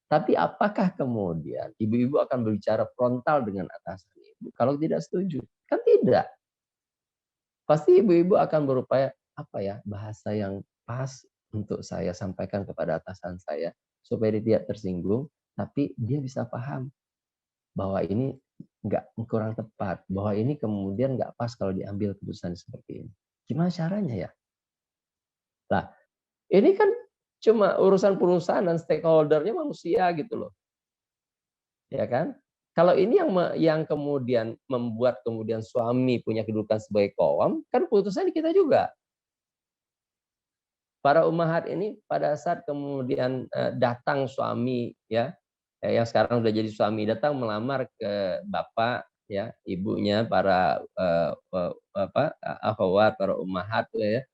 Tapi apakah kemudian ibu-ibu akan berbicara frontal dengan atasan ibu kalau tidak setuju? Kan tidak. Pasti ibu-ibu akan berupaya, apa ya, bahasa yang pas untuk saya sampaikan kepada atasan saya, supaya dia tidak tersinggung, tapi dia bisa paham bahwa ini nggak kurang tepat, bahwa ini kemudian nggak pas kalau diambil keputusan seperti ini. Gimana caranya ya? Nah, ini kan cuma urusan perusahaan dan stakeholder-nya manusia gitu loh. Ya kan? Kalau ini yang kemudian membuat kemudian suami punya kedudukan sebagai qawwam, kan putusannya kita juga. Para ummahat ini pada saat kemudian datang suami ya, yang sekarang sudah jadi suami datang melamar ke bapak ya, ibunya, para akhwat, para ummahat ya,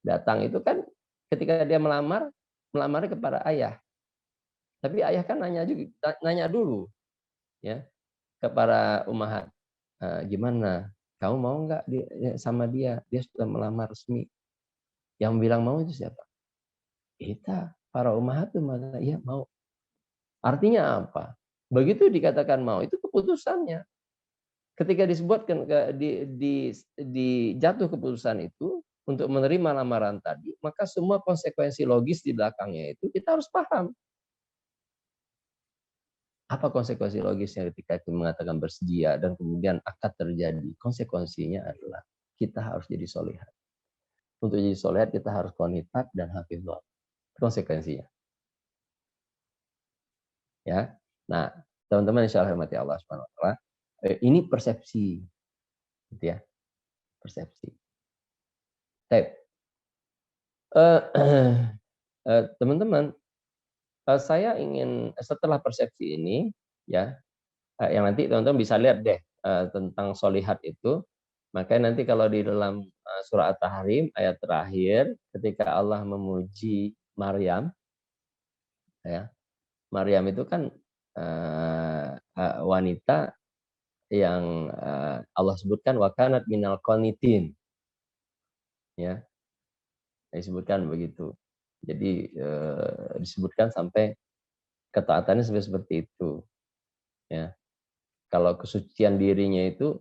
datang itu kan ketika dia melamarnya kepada ayah. Tapi ayah kan nanya dulu ya ke para ummahat, gimana? Kamu mau nggak sama dia? Dia sudah melamar resmi. Yang bilang mau itu siapa? Kita, para ummahat itu mana? Iya mau. Artinya apa? Begitu dikatakan mau, itu keputusannya. Ketika disebutkan jatuh keputusan itu untuk menerima lamaran tadi, maka semua konsekuensi logis di belakangnya itu kita harus paham. Apa konsekuensi logisnya ketika kita mengatakan bersedia dan kemudian akad terjadi? Konsekuensinya adalah kita harus jadi solihat. Untuk jadi solihat kita harus qanitat dan hafizah. Konsekuensinya. Ya. Nah, teman-teman insyaallah hormati Allah Subhanahu wa taala, ini persepsi. Gitu ya. Persepsi. Baik. Teman-teman, saya ingin setelah persepsi ini ya, yang nanti teman-teman bisa lihat deh tentang solihat itu Makanya nanti kalau di dalam surah At-Tahrim ayat terakhir ketika Allah memuji Maryam, ya, Maryam itu kan wanita yang Allah sebutkan wakanat minal qanitin, ya, disebutkan begitu. Jadi disebutkan sampai ketaatannya sampai seperti itu, ya. Kalau kesucian dirinya itu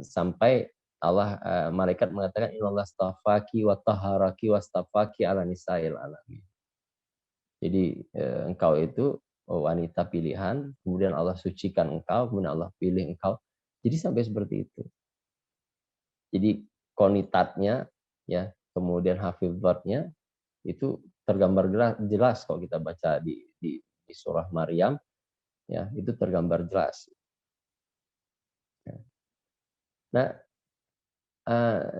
sampai Allah malaikat mengatakan innallaha astafaki wa tahharaki wastafaki ala nisa'il alamin. Jadi engkau itu wanita pilihan, kemudian Allah sucikan engkau, kemudian Allah pilih engkau. Jadi sampai seperti itu. Jadi konitatnya, ya, kemudian hafizatnya itu tergambar jelas kalau kita baca di surah Maryam, ya, itu tergambar jelas. Nah,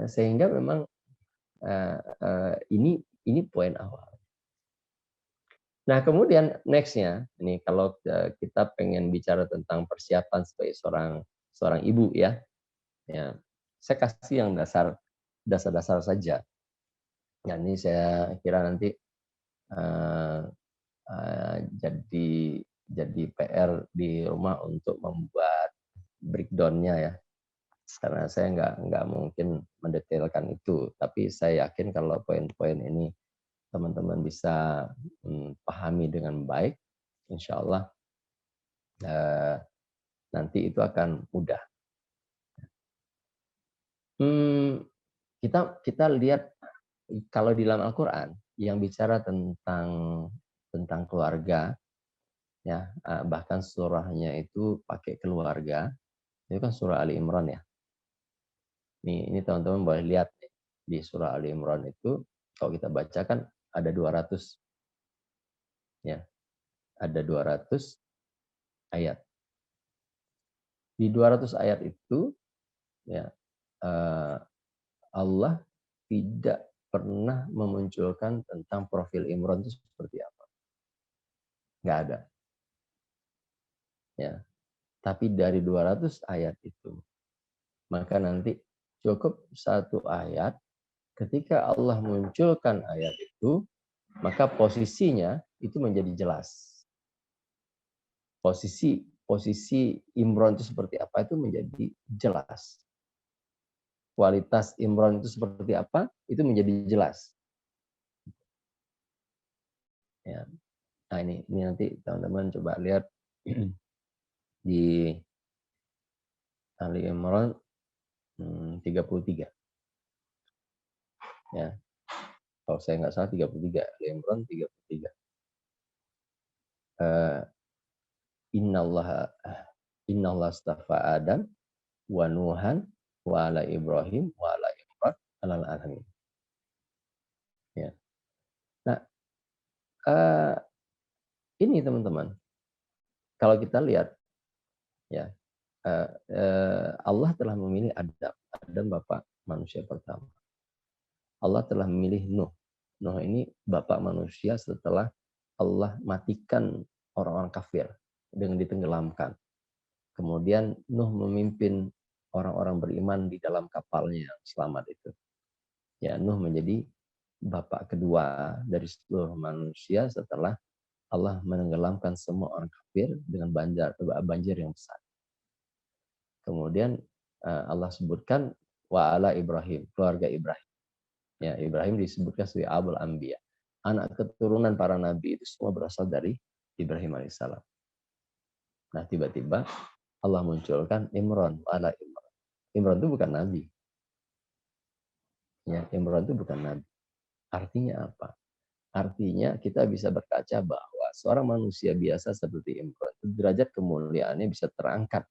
sehingga memang ini poin awal. Nah, kemudian next-nya, ini kalau kita pengen bicara tentang persiapan sebagai seorang ibu, ya, saya kasih yang dasar-dasar saja. Ya, ini saya kira nanti jadi PR di rumah untuk membuat breakdown-nya, ya. Karena saya nggak mungkin mendetailkan itu, tapi saya yakin kalau poin-poin ini teman-teman bisa pahami dengan baik, insya Allah nanti itu akan mudah. Kita lihat kalau di dalam Al-Quran yang bicara tentang keluarga, ya, bahkan surahnya itu pakai keluarga, itu kan surah Ali Imran, ya. Ini teman-teman boleh lihat di surah Ali Imran itu kalau kita bacakan ada 200, ya, ada 200 ayat. Di 200 ayat itu, ya, Allah tidak pernah memunculkan tentang profil Imran itu seperti apa. Nggak ada. Ya. Tapi dari 200 ayat itu, maka nanti cukup satu ayat, ketika Allah munculkan ayat itu, maka posisinya itu menjadi jelas. Posisi Imran itu seperti apa itu menjadi jelas. Kualitas Imran itu seperti apa itu menjadi jelas. Ya. Nah, ini nanti teman-teman coba lihat di Ali Imran 33. Ya. Kalau saya nggak salah 33, Ali Imran 33. Innallaha astafa Adam wa Nuhan wa ala Ibrahim wa ala Imran alal alamin. Ya. Nah, ini teman-teman, kalau kita lihat, ya, Allah telah memilih Adam bapak manusia pertama. Allah telah memilih Nuh. Nuh ini bapak manusia setelah Allah matikan orang-orang kafir dengan ditenggelamkan. Kemudian Nuh memimpin orang-orang beriman di dalam kapalnya yang selamat itu. Ya, Nuh menjadi bapak kedua dari seluruh manusia setelah Allah menenggelamkan semua orang kafir dengan banjir yang besar. Kemudian Allah sebutkan wa ala Ibrahim, keluarga Ibrahim. Ya, Ibrahim disebutkan sebagai Abul Anbiya. Anak keturunan para nabi itu semua berasal dari Ibrahim alaihissalam. Nah, tiba-tiba Allah munculkan Imran, ala Imran. Imran itu bukan nabi. Ya, Imran itu bukan nabi. Artinya apa? Artinya kita bisa berkaca bahwa seorang manusia biasa seperti Imran, derajat kemuliaannya bisa terangkat,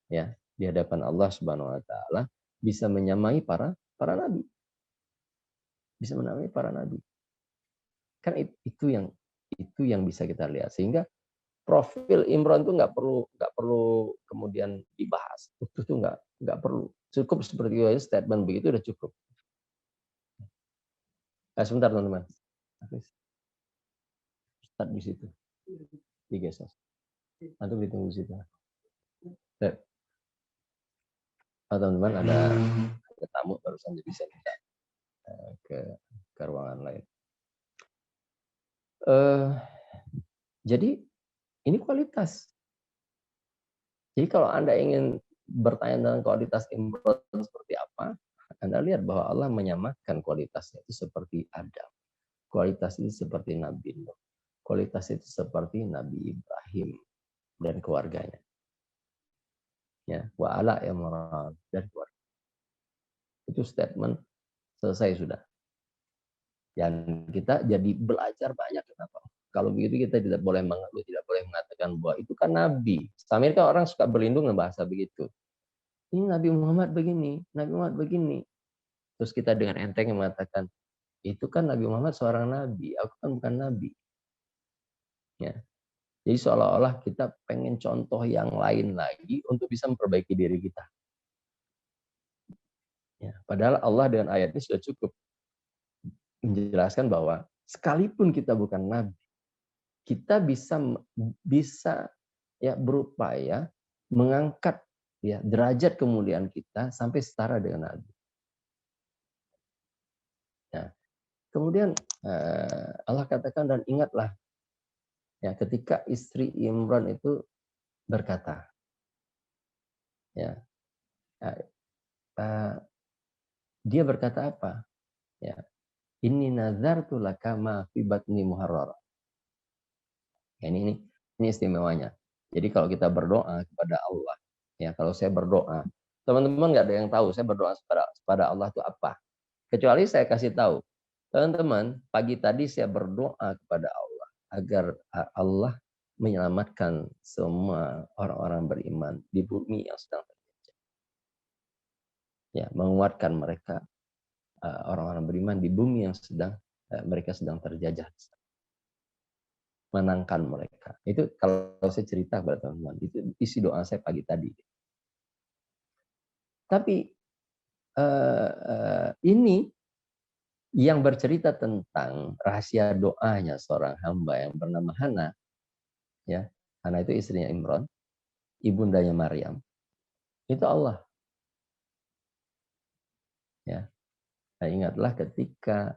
ya, di hadapan Allah Subhanahu wa taala, bisa menyamai para nabi. Bisa menyamai para nabi. Kan itu yang bisa kita lihat, sehingga profil Imran itu nggak perlu kemudian dibahas. Itu tuh nggak perlu. Cukup seperti itu, statement begitu udah cukup. Sebentar teman-teman. Start di situ. Digeser. Nanti ditunggu di situ. teman-teman ada tamu barusan, jadi saya minta ke ruangan lain. Jadi ini kualitas. Jadi kalau Anda ingin bertanya tentang kualitas Imron seperti apa, Anda lihat bahwa Allah menyamakan kualitasnya itu seperti Adam. Kualitas itu seperti Nabi Nuh. Kualitas itu seperti Nabi Ibrahim dan keluarganya. Ya, wa ala Imran dan keluarga. Itu statement selesai sudah. Dan kita jadi belajar banyak. Kenapa? Kalau begitu kita tidak boleh mengeluh, tidak boleh mengatakan bahwa itu kan Nabi. Sama kan orang suka berlindung dengan bahasa begitu. Ini Nabi Muhammad begini, Nabi Muhammad begini. Terus kita dengan enteng mengatakan, itu kan Nabi Muhammad seorang Nabi, aku kan bukan Nabi. Ya. Jadi seolah-olah kita pengen contoh yang lain lagi untuk bisa memperbaiki diri kita. Ya. Padahal Allah dengan ayat ini sudah cukup menjelaskan bahwa sekalipun kita bukan Nabi, kita bisa ya berupaya mengangkat ya derajat kemuliaan kita sampai setara dengan Nabi. Nah, kemudian Allah katakan, dan ingatlah ya ketika istri Imran itu berkata, ya dia berkata apa? Ya, inni nazartu laka ma fi batni muharrara. Ya, ini istimewanya. Jadi kalau kita berdoa kepada Allah, ya kalau saya berdoa, teman-teman nggak ada yang tahu saya berdoa kepada Allah itu apa. Kecuali saya kasih tahu, teman-teman, pagi tadi saya berdoa kepada Allah agar Allah menyelamatkan semua orang-orang beriman di bumi yang sedang terjajah. Ya, menguatkan mereka orang-orang beriman di bumi yang mereka sedang terjajah. Menangkan mereka. Itu kalau saya cerita kepada teman-teman, itu isi doa saya pagi tadi. Tapi ini yang bercerita tentang rahasia doanya seorang hamba yang bernama Hana, ya, Hana itu istrinya Imran, ibundanya Maryam, itu Allah. Ya, nah, ingatlah ketika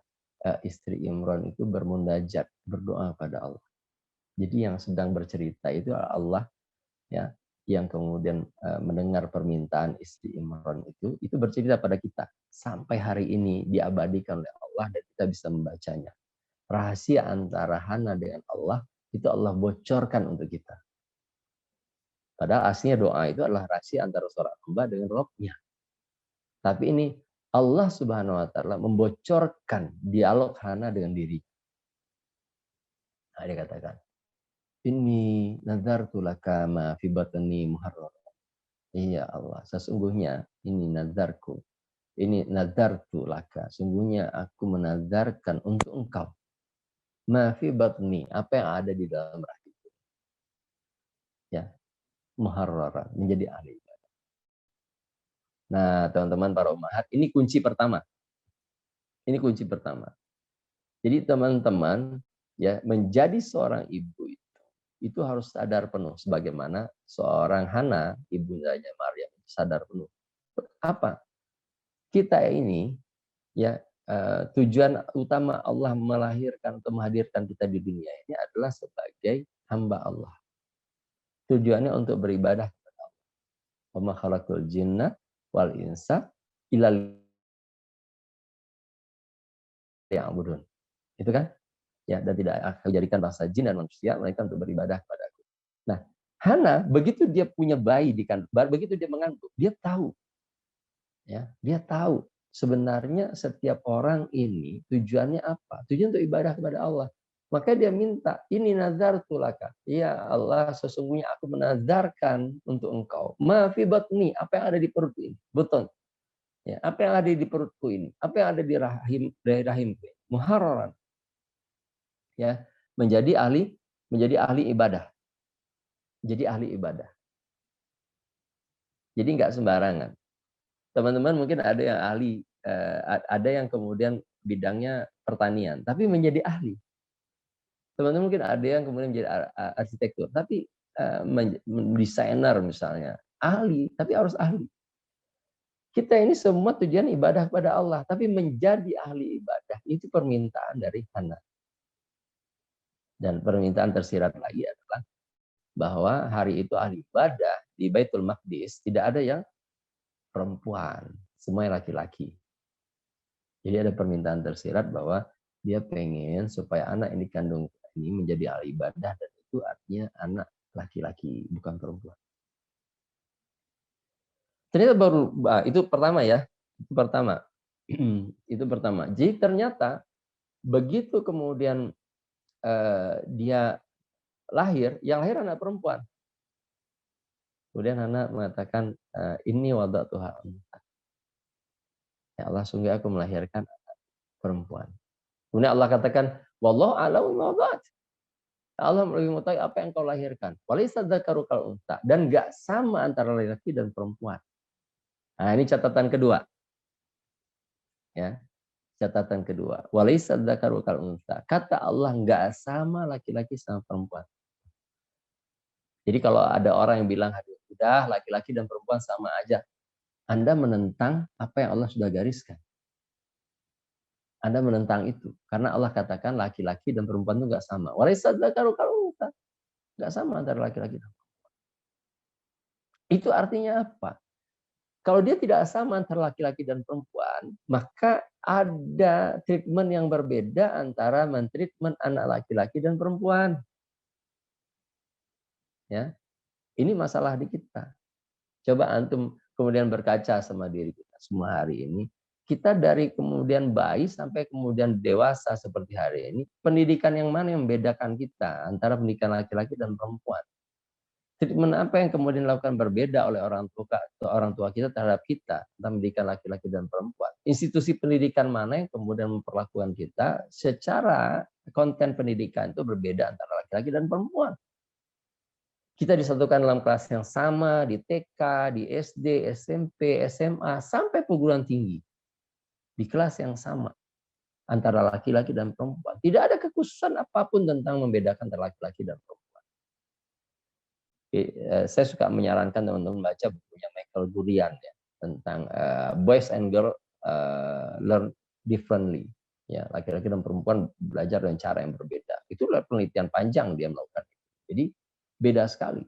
istri Imran itu bermunajat, berdoa pada Allah. Jadi yang sedang bercerita itu Allah, ya, yang kemudian mendengar permintaan istri Imran itu bercerita pada kita. Sampai hari ini diabadikan oleh Allah dan kita bisa membacanya. Rahasia antara Hana dengan Allah itu Allah bocorkan untuk kita. Padahal aslinya doa itu adalah rahasia antara seorang hamba dengan Rabb-nya. Tapi ini Allah Subhanahu wa taala membocorkan dialog Hana dengan diri. Nah, dia katakan, "Inni nazartu laka ma fi batni muharrar." Iya Allah, sesungguhnya ini nazarku. Ini nazartu laka. Sungguhnya aku menazarkan untuk engkau. Ma fi batni, apa yang ada di dalam rahimku. Ya, muharrara, menjadi ahli ibadah. Nah, teman-teman para ummahat, ini kunci pertama. Ini kunci pertama. Jadi teman-teman ya menjadi seorang ibu itu harus sadar penuh sebagaimana seorang Hana, ibundanya Maryam, sadar penuh. Apa? Kita ini ya tujuan utama Allah melahirkan atau menghadirkan kita di dunia ini adalah sebagai hamba Allah. Tujuannya untuk beribadah kepada Allah. Wa ma khalaqul jinna wal insa illa liya'budun. Itu kan? Ya, dan tidak akan jadikan bangsa jin dan manusia melainkan untuk beribadah kepadaku. Nah, Hana begitu dia punya bayi di kandung, begitu dia mengandung, dia tahu. Ya, dia tahu sebenarnya setiap orang ini tujuannya apa? Tujuan untuk ibadah kepada Allah. Maka dia minta, ini nazartu laka. Ya Allah, sesungguhnya aku menazarkan untuk engkau. Ma fi batni, apa yang ada di perutku ini? Betul. Ya, apa yang ada di perutku ini? Apa yang ada di rahimku? Muharraran. Ya, menjadi ahli ibadah. Jadi ahli ibadah. Jadi nggak sembarangan. Teman-teman mungkin ada yang ahli, ada yang kemudian bidangnya pertanian, tapi menjadi ahli. Teman-teman mungkin ada yang kemudian menjadi arsitektur, tapi desainer misalnya, ahli, tapi harus ahli. Kita ini semua tujuan ibadah kepada Allah, tapi menjadi ahli ibadah itu permintaan dari Hana. Dan permintaan tersirat lagi adalah bahwa hari itu ahli ibadah di Baitul Maqdis tidak ada yang perempuan, semuanya laki-laki. Jadi ada permintaan tersirat bahwa dia pengen supaya anak yang dikandung ini menjadi ahli ibadah, dan itu artinya anak laki-laki, bukan perempuan. Ternyata baru itu pertama ya, itu pertama. Itu pertama. Jadi ternyata begitu kemudian dia lahir, yang lahir anak perempuan. Kemudian anak mengatakan, ini wada'tuha unta. Ya Allah, sungguh aku melahirkan anak perempuan. Kemudian Allah katakan, wallahu a'lamu bima wada'at. Allah lebih mengetahui apa yang kau lahirkan. Walaysa dzakaru kal unta, dan enggak sama antara laki-laki dan perempuan. Nah, ini catatan kedua. Ya. Catatan kedua. Walaysa dzakaru kal unta. Kata Allah enggak sama laki-laki sama perempuan. Jadi kalau ada orang yang bilang, udah laki-laki dan perempuan sama aja, Anda menentang apa yang Allah sudah gariskan. Anda menentang itu. Karena Allah katakan laki-laki dan perempuan itu nggak sama. Walaysa dzakaru kal unta. Nggak sama antara laki-laki dan perempuan. Itu artinya apa? Kalau dia tidak sama antara laki-laki dan perempuan, maka ada treatment yang berbeda antara mentreatment anak laki-laki dan perempuan. Ya, ini masalah di kita. Coba antum kemudian berkaca sama diri kita semua hari ini. Kita dari kemudian bayi sampai kemudian dewasa seperti hari ini, pendidikan yang mana yang membedakan kita antara pendidikan laki-laki dan perempuan? Treatment apa yang kemudian dilakukan berbeda oleh orang tua kita terhadap kita tentang pendidikan laki-laki dan perempuan? Institusi pendidikan mana yang kemudian memperlakukan kita secara konten pendidikan itu berbeda antara laki-laki dan perempuan? Kita disatukan dalam kelas yang sama, di TK, di SD, SMP, SMA, sampai perguruan tinggi. Di kelas yang sama. Antara laki-laki dan perempuan. Tidak ada kekhususan apapun tentang membedakan antara laki-laki dan perempuan. Saya suka menyarankan teman-teman baca bukunya Michael Gurian ya, tentang Boys and Girls Learn Differently. Ya, laki-laki dan perempuan belajar dengan cara yang berbeda. Itu penelitian panjang dia melakukan. Jadi beda sekali.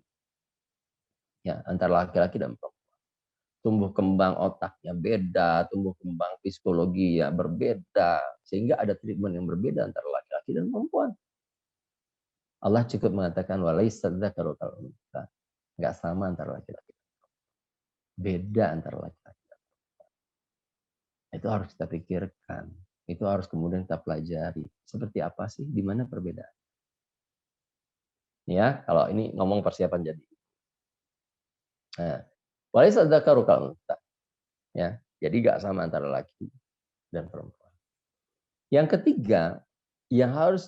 Ya, antara laki-laki dan perempuan. Tumbuh kembang otaknya beda, tumbuh kembang psikologi ya berbeda, sehingga ada treatment yang berbeda antara laki-laki dan perempuan. Allah cukup mengatakan walaysa dzakaru kal unta. Enggak sama antara laki-laki. Beda antara laki-laki dan perempuan. Itu harus kita pikirkan. Itu harus kemudian kita pelajari. Seperti apa sih? Di mana perbedaan? Ya, kalau ini ngomong persiapan jadi. Nah, walaysa dzakaru kal unta. Ya, jadi enggak sama antara laki dan perempuan. Yang ketiga, yang harus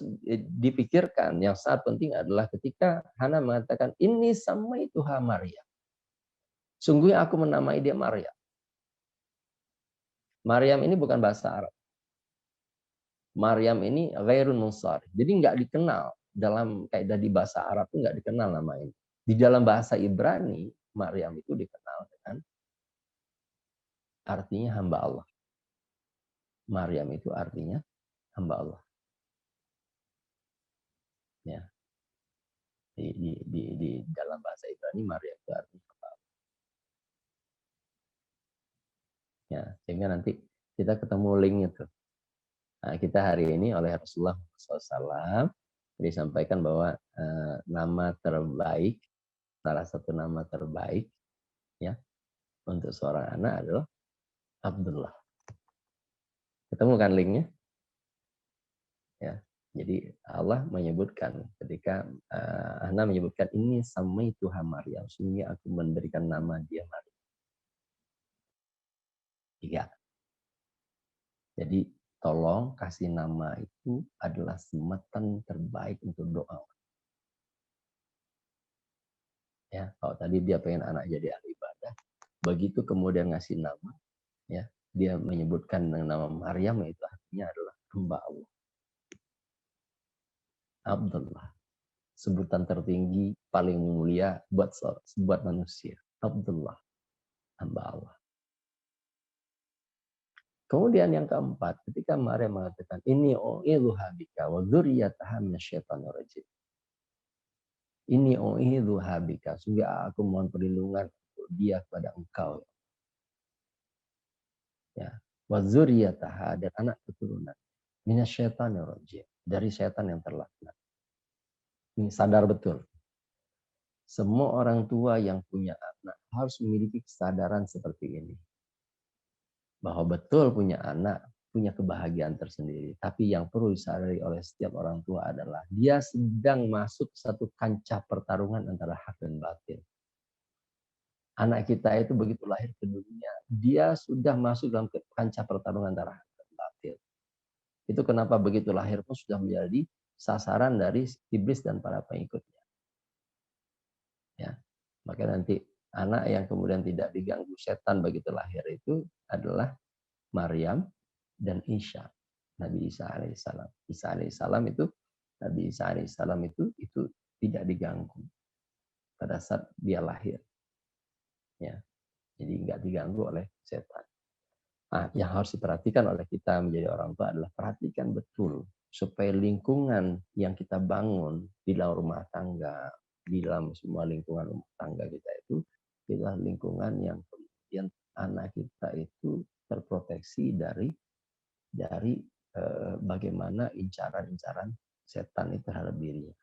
dipikirkan, yang sangat penting adalah ketika Hana mengatakan, ini samaituha Maryam. Sungguhnya aku menamai dia Maryam. Maryam ini bukan bahasa Arab. Maryam ini ghairun munsharif. Jadi nggak dikenal dalam kaidah di bahasa Arab itu nggak dikenal nama ini. Di dalam bahasa Ibrani, Maryam itu dikenal dengan artinya hamba Allah. Maryam itu artinya hamba Allah. Ya. Di dalam bahasa Ibrani, Maryam itu artinya hamba Allah. Ya, sehingga nanti kita ketemu linknya tuh. Nah, kita hari ini oleh Rasulullah SAW disampaikan bahwa nama terbaik, salah satu nama terbaik ya untuk seorang anak adalah Abdullah. Ketemu kan linknya? Ya, jadi Allah menyebutkan ketika Hana menyebutkan ini samaituha Maryam, sungguh aku memberikan nama dia Maryam. 3. Jadi tolong kasih nama itu adalah semetan terbaik untuk doa. Ya, kalau tadi dia pengen anak jadi ahli ibadah, begitu kemudian ngasih nama, ya, dia menyebutkan nama Maryam, itu artinya adalah hamba Allah. Abdullah, sebutan tertinggi paling mulia buat manusia. Abdullah, hamba Allah. Kemudian yang keempat, ketika Maryam mengatakan, ini u'idzuha bika wa dzurriyyataha minasyaitonir rajim. Ini u'idzuha bika, sungguh aku mohon perlindungan untuk dia kepada engkau. Ya. Wa dzurriyyataha, dan anak keturunan minasyaitonir rajim, dari setan yang terlaknat. Ini sadar betul. Semua orang tua yang punya anak harus memiliki kesadaran seperti ini. Bahwa betul punya anak, punya kebahagiaan tersendiri. Tapi yang perlu disadari oleh setiap orang tua adalah dia sedang masuk satu kancah pertarungan antara hak dan batil. Anak kita itu begitu lahir ke dunia, dia sudah masuk dalam kancah pertarungan antara hak dan batil. Itu kenapa begitu lahir pun sudah menjadi sasaran dari iblis dan para pengikutnya. Ya, maka nanti anak yang kemudian tidak diganggu setan begitu lahir itu adalah Maryam dan Isa, Nabi Isa alaihissalam. Isa alaihissalam itu, Nabi Isa alaihissalam itu tidak diganggu pada saat dia lahir, ya. Jadi nggak diganggu oleh setan. Nah, yang harus diperhatikan oleh kita menjadi orang tua adalah perhatikan betul supaya lingkungan yang kita bangun di dalam rumah tangga, di dalam semua lingkungan rumah tangga kita itu adalah lingkungan yang kemudian anak kita itu terproteksi dari bagaimana incaran-incaran setan itu terhadap dirinya.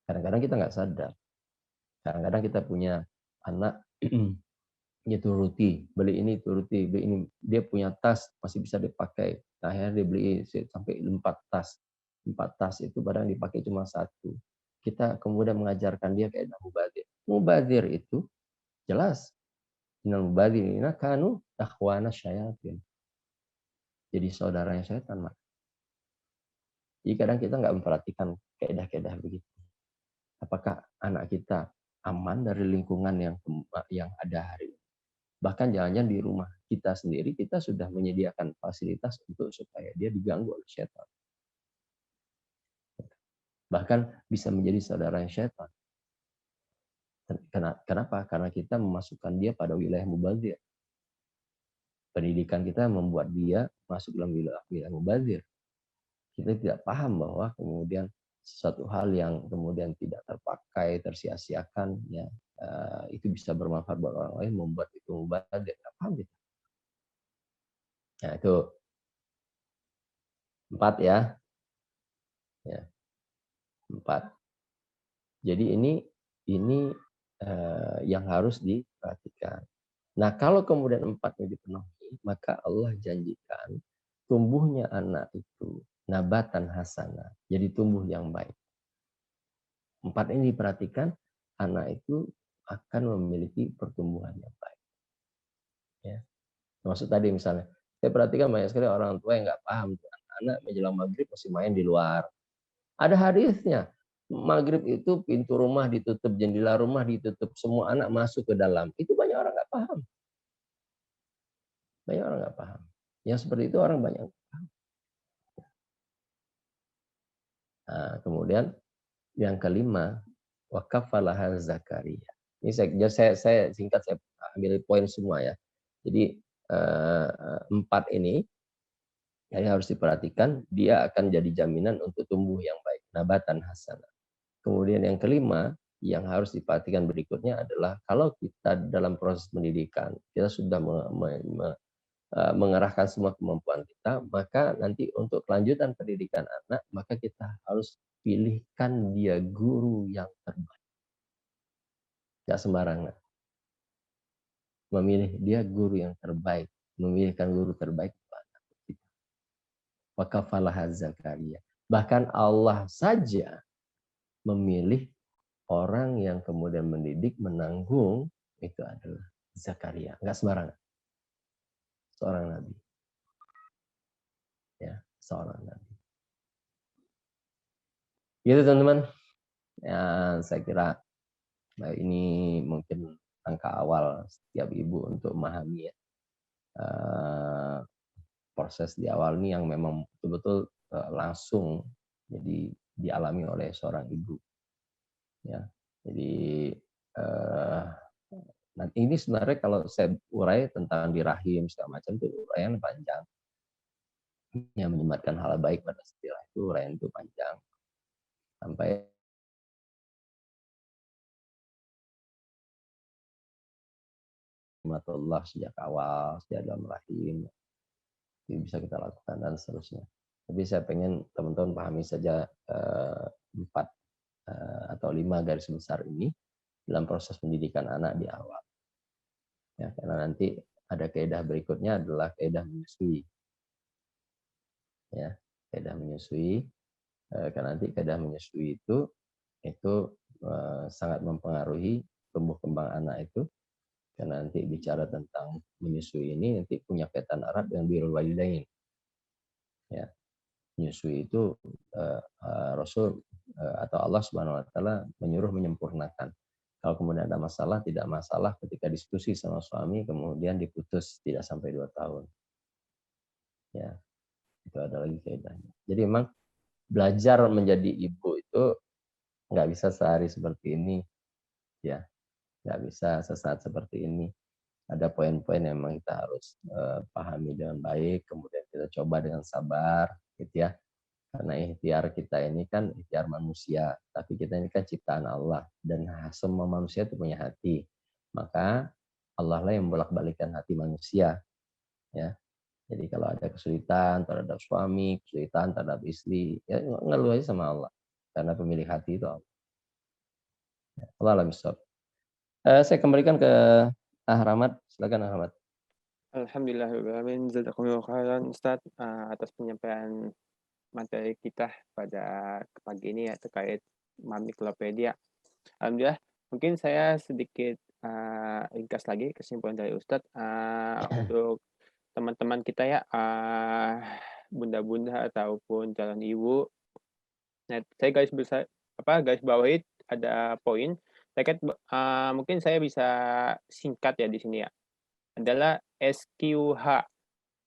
Kadang-kadang kita nggak sadar. Kadang-kadang kita punya anak dia turuti, beli ini turuti, beli ini. Dia punya tas masih bisa dipakai. Nah, akhirnya dia beli sampai 4 tas. 4 tas itu padahal dipakai cuma 1. Kita kemudian mengajarkan dia kayak mubazir. Mubazir itu jelas. Innal mubadzirina kanu akhwana syayatin. Jadi saudaranya setan, Mak. Jadi kadang kita nggak memperhatikan kaedah-kaedah begitu. Apakah anak kita aman dari lingkungan yang ada hari ini? Bahkan jangan-jangan di rumah kita sendiri kita sudah menyediakan fasilitas untuk supaya dia diganggu oleh setan. Bahkan bisa menjadi saudara setan. Kenapa? Karena kita memasukkan dia pada wilayah mubazir. Pendidikan kita membuat dia masuk dalam wilayah mubazir. Kita tidak paham bahwa kemudian sesuatu hal yang kemudian tidak terpakai, tersia-siakan, ya itu bisa bermanfaat buat orang lain, membuat itu mubazir. Tidak paham kita. Nah, itu 4 ya. Ya, 4. Jadi ini yang harus diperhatikan. Nah, kalau kemudian 4 ini dipenuhi, maka Allah janjikan tumbuhnya anak itu nabatan hasanah, jadi tumbuh yang baik. 4 ini diperhatikan, anak itu akan memiliki pertumbuhan yang baik. Ya. Maksud tadi misalnya, saya perhatikan banyak sekali orang tua yang nggak paham, anak menjelang maghrib masih main di luar. Ada hadisnya. Maghrib itu pintu rumah ditutup, jendela rumah ditutup, semua anak masuk ke dalam. Itu banyak orang nggak paham. Banyak orang nggak paham. Yang seperti itu orang banyak. Nah, kemudian yang kelima, wakafalaha Zakaria. Ini saya singkat, saya ambil poin semua ya. Jadi 4 ini yang harus diperhatikan, dia akan jadi jaminan untuk tumbuh yang baik, nabatan hasanah. Kemudian yang kelima, yang harus diperhatikan berikutnya adalah kalau kita dalam proses pendidikan, kita sudah mengerahkan semua kemampuan kita, maka nanti untuk kelanjutan pendidikan anak, maka kita harus pilihkan dia guru yang terbaik. Gak sembarangan. Memilih dia guru yang terbaik, memilihkan guru terbaik untuk anak kita. Wakafalaha Zakaria. Bahkan Allah saja memilih orang yang kemudian mendidik, menanggung, itu adalah Zakaria. Enggak sembarangan. Seorang nabi. Ya, seorang nabi. Gitu teman-teman. Ya, saya kira ini mungkin langkah awal setiap ibu untuk memahami ya, proses di awal ini yang memang betul-betul langsung jadi dialami oleh seorang ibu. Ya, jadi Nah, ini sebenarnya kalau saya urai tentang di rahim segala macam itu uraian panjang. Yang menyematkan hal baik pada istilah itu uraian itu panjang. Sampai rahmatullah sejak awal, sejak dalam rahim, itu bisa kita lakukan dan seterusnya. Tapi saya pengen teman-teman pahami saja 4 atau 5 garis besar ini dalam proses pendidikan anak di awal. Ya, karena nanti ada kaidah berikutnya adalah kaidah menyusui. Ya, kaidah menyusui. Karena nanti kaidah menyusui itu sangat mempengaruhi tumbuh kembang anak itu. Karena nanti bicara tentang menyusui ini nanti punya kaitan erat dengan birrul walidain. Ya, menyusui itu Rasul atau Allah Subhanahu wa taala menyuruh menyempurnakan. Kalau kemudian ada masalah, tidak masalah ketika diskusi sama suami kemudian diputus tidak sampai 2 tahun. Ya, itu ada lagi kaidahnya. Jadi memang belajar menjadi ibu itu nggak bisa sehari seperti ini, ya, nggak bisa sesaat seperti ini. Ada poin-poin yang memang kita harus pahami dengan baik, kemudian kita coba dengan sabar, gitu ya. Karena ikhtiar kita ini kan ikhtiar manusia, tapi kita ini kan ciptaan Allah dan semua manusia itu punya hati. Maka Allah lah yang bolak-balikan hati manusia, ya. Jadi kalau ada kesulitan terhadap suami, kesulitan terhadap istri, ya ngeluh aja sama Allah. Karena pemilik hati itu Allah. Allah alam bisawab. Saya kembalikan ke Rahmat, silakan Rahmat. Alhamdulillahirrahmanirrahim. Jazakumullah khairan Ustaz atas penyampaian materi kita pada pagi ini ya terkait Mamiklopedia. Alhamdulillah, mungkin saya sedikit ringkas lagi kesimpulan dari Ustadz untuk teman-teman kita ya, bunda-bunda ataupun calon ibu. Nah, saya garis bawahi ada poin terkait mungkin saya bisa singkat ya di sini ya. Adalah SQH.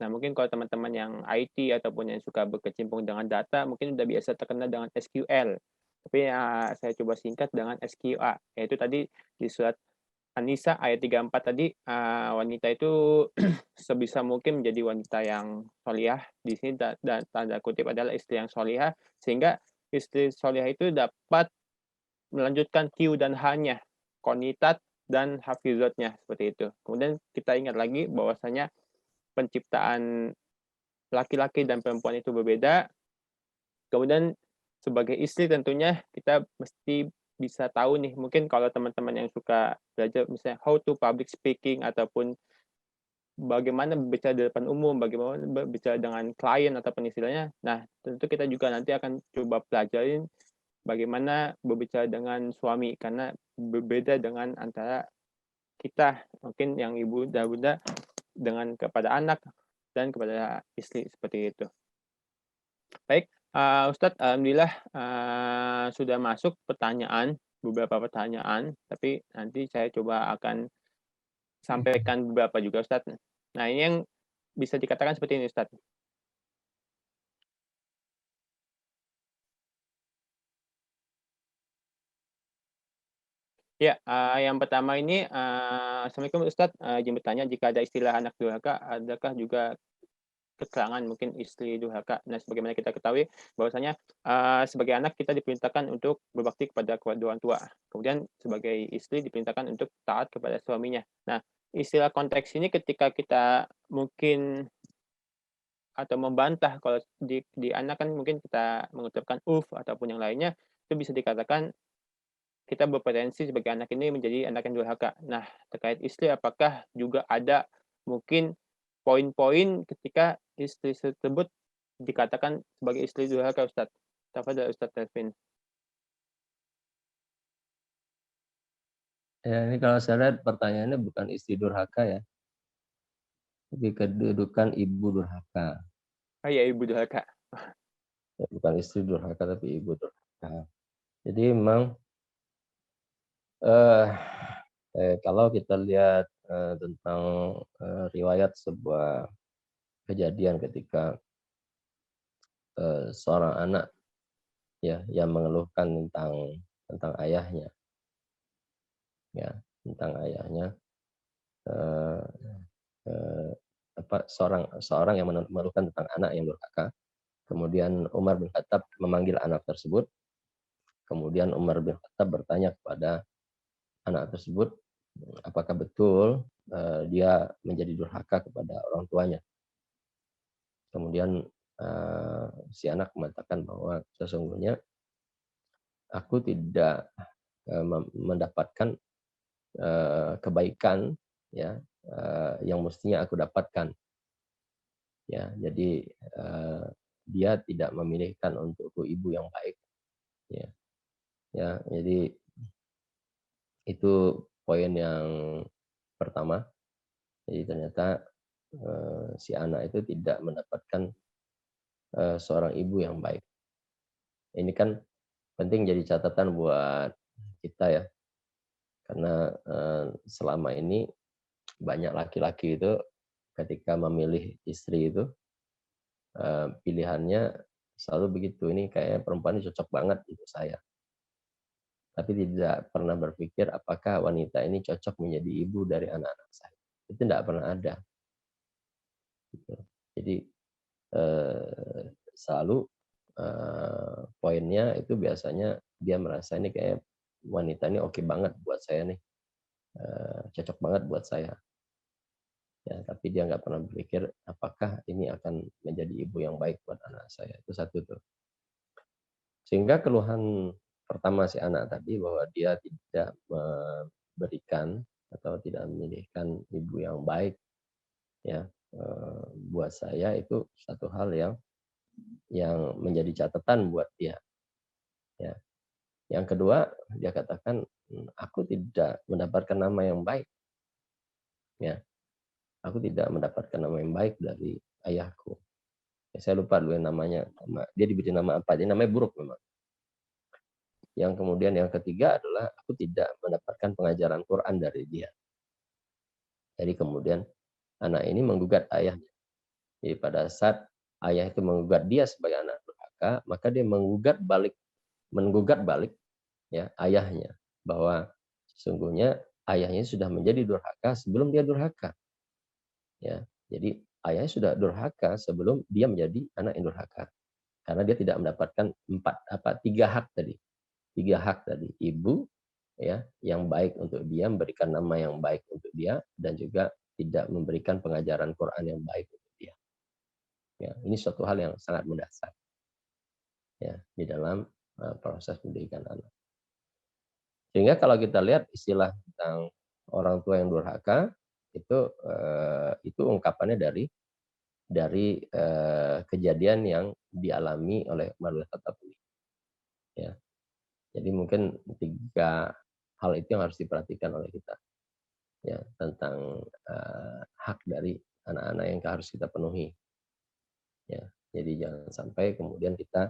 Nah, mungkin kalau teman-teman yang IT ataupun yang suka berkecimpung dengan data, mungkin udah biasa terkenal dengan SQL. Tapi saya coba singkat dengan SQA, yaitu tadi di surat An-Nisa ayat 34 tadi, wanita itu sebisa mungkin menjadi wanita yang solihah. Di sini tanda kutip adalah istri yang solihah, sehingga istri solihah itu dapat melanjutkan Q dan H-nya, qonitat dan hafizatnya, seperti itu. Kemudian kita ingat lagi bahwasanya penciptaan laki-laki dan perempuan itu berbeda. Kemudian sebagai istri tentunya kita mesti bisa tahu nih, mungkin kalau teman-teman yang suka belajar misalnya how to public speaking ataupun bagaimana berbicara di depan umum, bagaimana berbicara dengan klien ataupun istilahnya. Nah, tentu kita juga nanti akan coba pelajarin bagaimana berbicara dengan suami karena berbeda dengan antara kita mungkin yang ibu dan bunda dengan kepada anak dan kepada istri seperti itu. Baik, Ustadz, alhamdulillah sudah masuk beberapa pertanyaan, tapi nanti saya coba akan sampaikan beberapa juga, Ustadz. Nah, ini yang bisa dikatakan seperti ini, Ustadz. Ya, yang pertama ini, Assalamualaikum Ustadz, izin bertanya, jika ada istilah anak durhaka, adakah juga keterangan mungkin istri durhaka? Nah, sebagaimana kita ketahui bahwasanya sebagai anak kita diperintahkan untuk berbakti kepada kedua orang tua. Kemudian sebagai istri diperintahkan untuk taat kepada suaminya. Nah, istilah konteks ini ketika kita mungkin atau membantah kalau di anak kan mungkin kita mengucapkan ataupun yang lainnya, itu bisa dikatakan kita berpotensi sebagai anak ini menjadi anak yang durhaka. Nah, terkait istri apakah juga ada mungkin poin-poin ketika istri tersebut dikatakan sebagai istri durhaka, Ustadz? Tafadhal Ustadz Telvin. Ya, ini kalau saya lihat pertanyaannya bukan istri durhaka ya, tapi kedudukan ibu durhaka. Oh iya, ibu durhaka. Ya, bukan istri durhaka tapi ibu durhaka. Jadi memang kalau kita lihat tentang riwayat sebuah kejadian ketika seorang anak ya yang mengeluhkan tentang ayahnya, ya tentang ayahnya. eh, eh, seorang yang mengeluhkan tentang anak yang durhaka. Kemudian Umar bin Khattab memanggil anak tersebut. Kemudian Umar bin Khattab bertanya kepada anak tersebut, apakah betul dia menjadi durhaka kepada orang tuanya. Kemudian si anak mengatakan bahwa sesungguhnya aku tidak mendapatkan kebaikan, ya, yang mestinya aku dapatkan. Ya, jadi dia tidak memilihkan untukku ibu yang baik. Ya, ya, jadi itu poin yang pertama. Jadi ternyata si anak itu tidak mendapatkan seorang ibu yang baik. Ini kan penting jadi catatan buat kita ya, karena selama ini banyak laki-laki itu ketika memilih istri itu pilihannya selalu begitu, ini kayaknya perempuan ini cocok banget untuk saya. Tapi tidak pernah berpikir apakah wanita ini cocok menjadi ibu dari anak-anak saya. Itu tidak pernah ada. Gitu. Jadi selalu poinnya itu biasanya dia merasa ini kayak wanita ini oke banget buat saya nih, cocok banget buat saya. Ya, tapi dia nggak pernah berpikir apakah ini akan menjadi ibu yang baik buat anak saya. Itu satu tuh. Sehingga keluhan pertama si anak tadi bahwa dia tidak memberikan atau tidak memilihkan ibu yang baik, ya, buat saya itu satu hal yang menjadi catatan buat dia. Ya. Yang kedua, dia katakan aku tidak mendapatkan nama yang baik. Ya, aku tidak mendapatkan nama yang baik dari ayahku. Ya, saya lupa dulu namanya. Dia diberi nama apa? Dia namanya buruk memang. Yang kemudian yang ketiga adalah aku tidak mendapatkan pengajaran Quran dari dia. Jadi kemudian anak ini menggugat ayahnya. Jadi pada saat ayah itu menggugat dia sebagai anak durhaka, maka dia menggugat balik ya ayahnya, bahwa sesungguhnya ayahnya sudah menjadi durhaka sebelum dia durhaka. Ya, jadi ayahnya sudah durhaka sebelum dia menjadi anak yang durhaka. Karena dia tidak mendapatkan tiga hak tadi. Tiga hak tadi, ibu ya yang baik untuk dia, memberikan nama yang baik untuk dia, dan juga tidak memberikan pengajaran Quran yang baik untuk dia. Ya, ini suatu hal yang sangat mendasar ya di dalam proses pendidikan anak. Sehingga kalau kita lihat istilah tentang orang tua yang durhaka itu ungkapannya dari kejadian yang dialami oleh Umar bin Khattab ini. Ya. Jadi mungkin tiga hal itu yang harus diperhatikan oleh kita. Ya, tentang hak dari anak-anak yang harus kita penuhi. Ya, jadi jangan sampai kemudian kita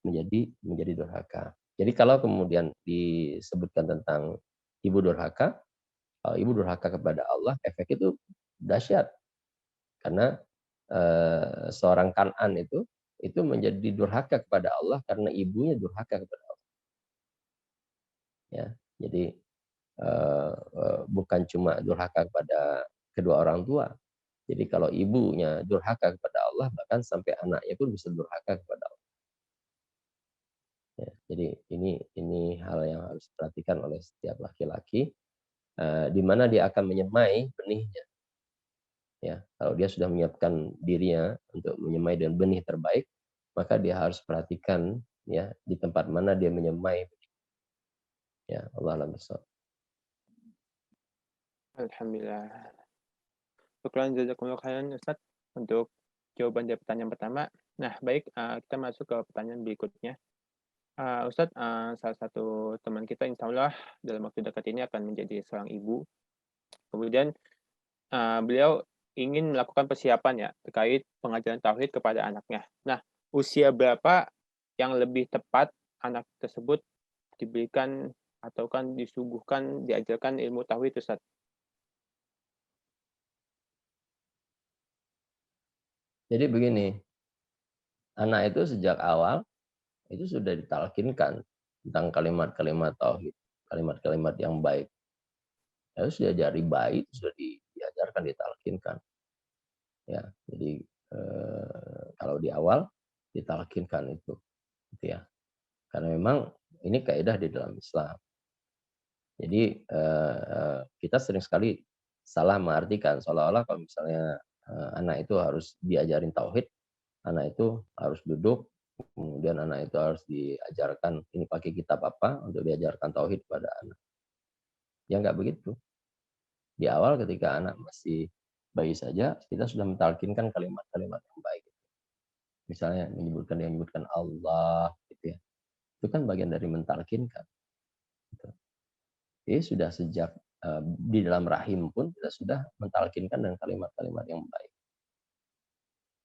menjadi durhaka. Jadi kalau kemudian disebutkan tentang ibu durhaka, ibu durhaka kepada Allah, efek itu dahsyat. Karena seorang Kan'an itu menjadi durhaka kepada Allah karena ibunya durhaka kepada Allah. Ya, jadi bukan cuma durhaka kepada kedua orang tua. Jadi kalau ibunya durhaka kepada Allah, bahkan sampai anaknya pun bisa durhaka kepada Allah. Ya, jadi ini hal yang harus diperhatikan oleh setiap laki-laki, di mana dia akan menyemai benihnya. Ya, kalau dia sudah menyiapkan dirinya untuk menyemai dengan benih terbaik, maka dia harus perhatikan ya di tempat mana dia menyemai. Ya, Allah a'lam bishawab. Alhamdulillah. Syukran jazakumullah khairan Ustaz untuk jawaban dari pertanyaan pertama. Nah, baik, kita masuk ke pertanyaan berikutnya. Ustaz, salah satu teman kita insya Allah dalam waktu dekat ini akan menjadi seorang ibu. Kemudian beliau ingin melakukan persiapan ya terkait pengajaran tauhid kepada anaknya. Nah, usia berapa yang lebih tepat anak tersebut diberikan atau kan disuguhkan diajarkan ilmu tauhid, Ustaz? Jadi begini, anak itu sejak awal itu sudah ditalkinkan tentang kalimat-kalimat tauhid, kalimat-kalimat yang baik. Harus diajari bayi itu sudah diajarkan, ditalkinkan. Ya, jadi kalau di awal ditalkinkan itu, gitu ya. Karena memang ini kaidah di dalam Islam. Jadi kita sering sekali salah mengartikan seolah-olah kalau misalnya anak itu harus diajarin tauhid, anak itu harus duduk, kemudian anak itu harus diajarkan ini pakai kitab apa untuk diajarkan tauhid pada anak. Ya nggak begitu. Di awal ketika anak masih bayi saja, kita sudah mentalkinkan kalimat-kalimat yang baik. Misalnya menyebutkan Allah, gitu ya. Itu kan bagian dari mentalkinkan. Gitu. Jadi sudah sejak di dalam rahim pun kita sudah mentalkinkan dengan kalimat-kalimat yang baik.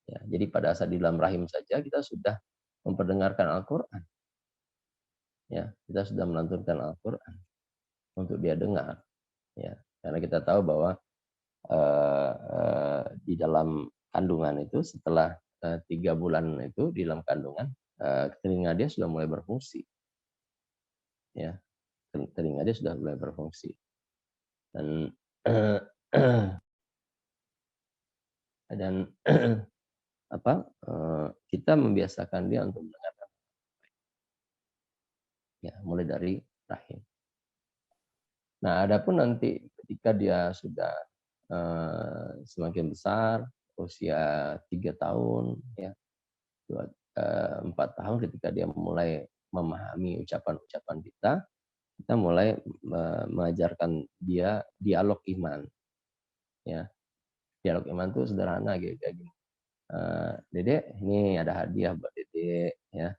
Ya, jadi pada saat di dalam rahim saja kita sudah memperdengarkan Al-Quran. Ya, kita sudah melantunkan Al-Quran untuk dia dengar. Ya, karena kita tahu bahwa di dalam kandungan itu setelah 3 bulan itu di dalam kandungan telinga dia sudah mulai berfungsi. Ya, telinga dia sudah mulai berfungsi. Dan dan kita membiasakan dia untuk mendengarkan, ya, mulai dari rahim. Nah, adapun nanti ketika dia sudah semakin besar, usia 3 tahun, ya, 4 tahun, ketika dia mulai memahami ucapan-ucapan kita mulai mengajarkan dia dialog iman. Ya, dialog iman itu sederhana kayak gini. Dede, ini ada hadiah buat Dede, ya.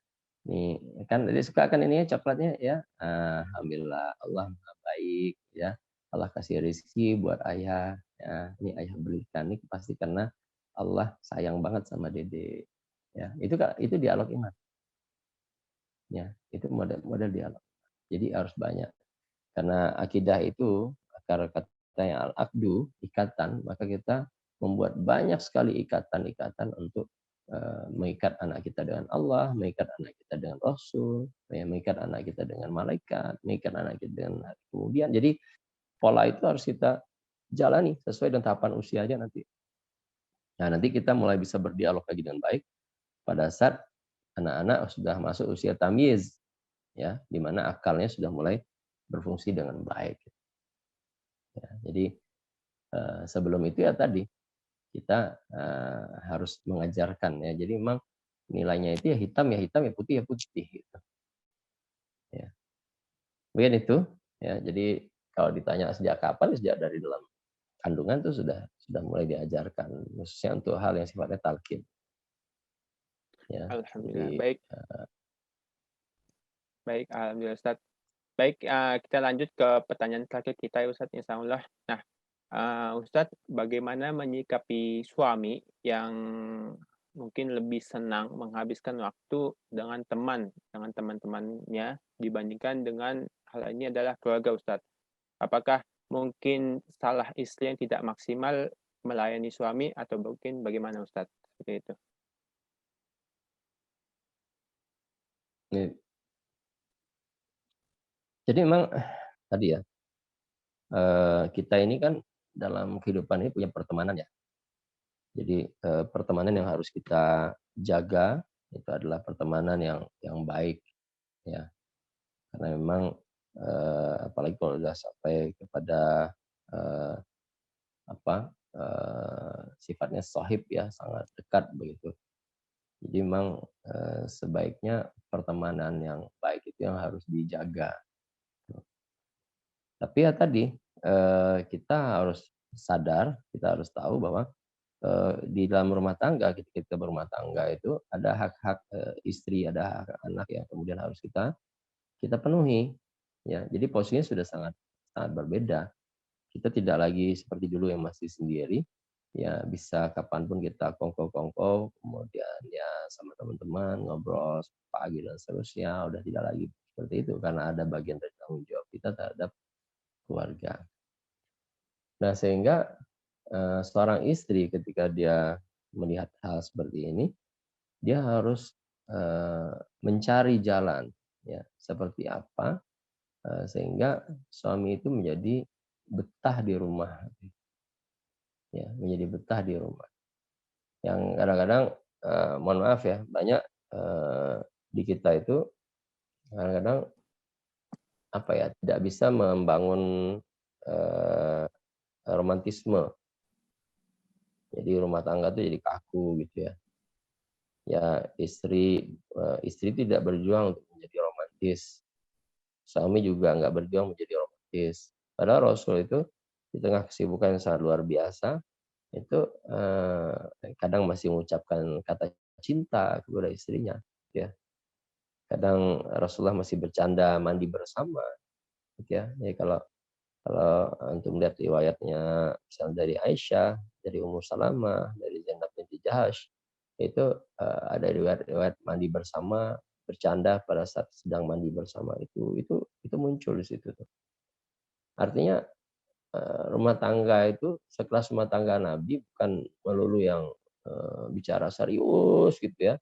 Nih, kan Dede suka kan ini coklatnya, ya. Alhamdulillah, Allah Maha Baik, ya. Allah kasih rezeki buat ayah, ya. Ini ayah belikan, ini pasti karena Allah sayang banget sama Dede. Ya, itu dialog iman. Ya, itu model dialog. Jadi harus banyak. Karena akidah itu akar katanya al-aqdu, ikatan, maka kita membuat banyak sekali ikatan-ikatan untuk mengikat anak kita dengan Allah, mengikat anak kita dengan Rasul, ya, mengikat anak kita dengan malaikat, mengikat anak kita dengan hari kemudian. Jadi pola itu harus kita jalani sesuai dengan tahapan usianya nanti. Nah, nanti kita mulai bisa berdialog lagi dengan baik pada saat anak-anak sudah masuk usia tamyiz, ya, di mana akalnya sudah mulai berfungsi dengan baik. Ya, jadi sebelum itu ya tadi kita harus mengajarkan, ya. Jadi memang nilainya itu ya hitam, ya putih, ya putih. Gitu. Ya. Mungkin itu. Ya, jadi kalau ditanya sejak kapan, sejak dari dalam kandungan itu sudah mulai diajarkan, khususnya untuk hal yang sifatnya talqin. Ya, Alhamdulillah. jadi, Baik, alhamdulillah Ustaz. Baik, kita lanjut ke pertanyaan terakhir kita ya Ustaz, insyaallah. Nah, Ustadz, bagaimana menyikapi suami yang mungkin lebih senang menghabiskan waktu dengan teman-temannya dibandingkan dengan hal ini adalah keluarga Ustadz? Apakah mungkin salah istri yang tidak maksimal melayani suami atau mungkin bagaimana Ustadz? Seperti itu. jadi memang tadi ya, kita ini kan dalam kehidupan ini punya pertemanan ya. Jadi pertemanan yang harus kita jaga itu adalah pertemanan yang baik, ya. Karena memang apalagi kalau sudah sampai kepada eh, sifatnya sahib, ya, sangat dekat begitu. Jadi memang sebaiknya pertemanan yang baik itu yang harus dijaga. Tapi ya tadi kita harus sadar, kita harus tahu bahwa di dalam rumah tangga, ketika kita berumah tangga itu ada hak-hak istri, ada hak anak yang kemudian harus kita penuhi. Ya, jadi posisinya sudah sangat sangat berbeda. Kita tidak lagi seperti dulu yang masih sendiri, ya bisa kapanpun kita kongko-kongko, kemudian ya sama teman-teman ngobrol pagi dan seterusnya, udah tidak lagi seperti itu karena ada bagian dari tanggung jawab kita terhadap keluarga. Nah, sehingga seorang istri ketika dia melihat hal seperti ini, dia harus mencari jalan, ya, seperti apa sehingga suami itu menjadi betah di rumah, ya, menjadi betah di rumah. Yang kadang-kadang, mohon maaf ya, banyak di kita itu kadang-kadang apa ya, tidak bisa membangun romantisme. Jadi rumah tangga itu jadi kaku gitu ya. Ya istri tidak berjuang untuk menjadi romantis. Suami juga nggak berjuang menjadi romantis. Padahal Rasul itu di tengah kesibukan yang sangat luar biasa, itu kadang masih mengucapkan kata cinta kepada istrinya, ya. Kadang Rasulullah masih bercanda mandi bersama, gitu ya. Jadi kalau kalau antum lihat riwayatnya misalnya dari Aisyah, dari Ummu Salamah, dari Zainab binti Jahash, itu ada riwayat-riwayat mandi bersama, bercanda pada saat sedang mandi bersama itu muncul di situ tuh. Artinya rumah tangga itu sekelas rumah tangga Nabi bukan melulu yang bicara serius gitu ya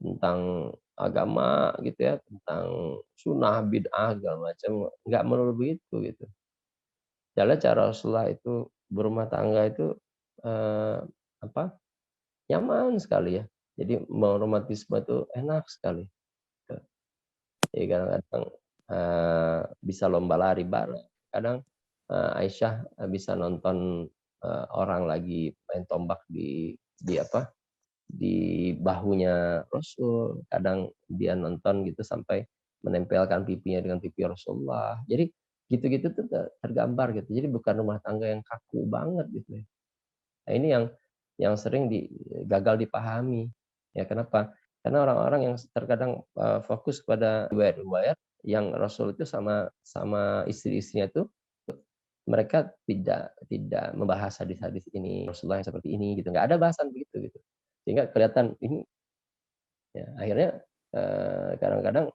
tentang agama gitu ya, tentang sunnah, bid'ah segala macam, nggak melulu begitu gitu. Adalah cara Rasulullah itu berumah tangga itu eh, apa nyaman sekali ya. Jadi mau romantisme itu enak sekali. Gitu. Jadi kadang-kadang bisa lomba lari bareng. Kadang Aisyah bisa nonton orang lagi main tombak di apa di bahunya Rasul. Kadang dia nonton gitu sampai menempelkan pipinya dengan pipi Rasulullah. Jadi gitu-gitu tuh tergambar gitu. Jadi bukan rumah tangga yang kaku banget gitu ya. Nah, ini yang sering gagal dipahami. Ya kenapa? Karena orang-orang yang terkadang fokus pada riwayat-riwayat yang Rasul itu sama istri-istrinya itu mereka tidak membahas hadis-hadis ini Rasulullah yang seperti ini gitu. Nggak ada bahasan begitu gitu. Sehingga kelihatan ini ya akhirnya kadang-kadang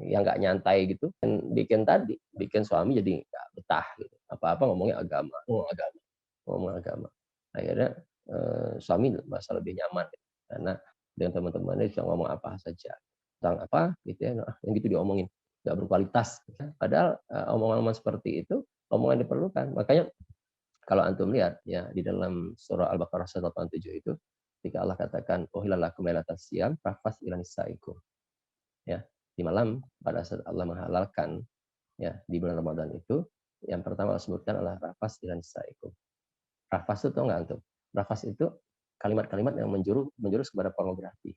yang nggak nyantai gitu dan bikin suami jadi nggak betah gitu. Apa-apa ngomongnya agama, ngomong agama. Akhirnya suami merasa lebih nyaman gitu. Karena dengan teman-temannya bisa ngomong apa saja tentang apa gitu ya, nah, yang gitu diomongin nggak berkualitas. Padahal omongan-omongan seperti itu omongan diperlukan. Makanya kalau antum lihat ya di dalam surah Al-Baqarah 187 itu ketika Allah katakan uhilla lakum lailatas siyam rafas ila nisaikum. Ya, di malam pada saat Allah menghalalkan ya di bulan Ramadan itu yang pertama Allah sebutkan adalah rafas ila nisaikum. Rafas itu tahu nggak antum? Rafas itu kalimat-kalimat yang menjurus kepada pornografi.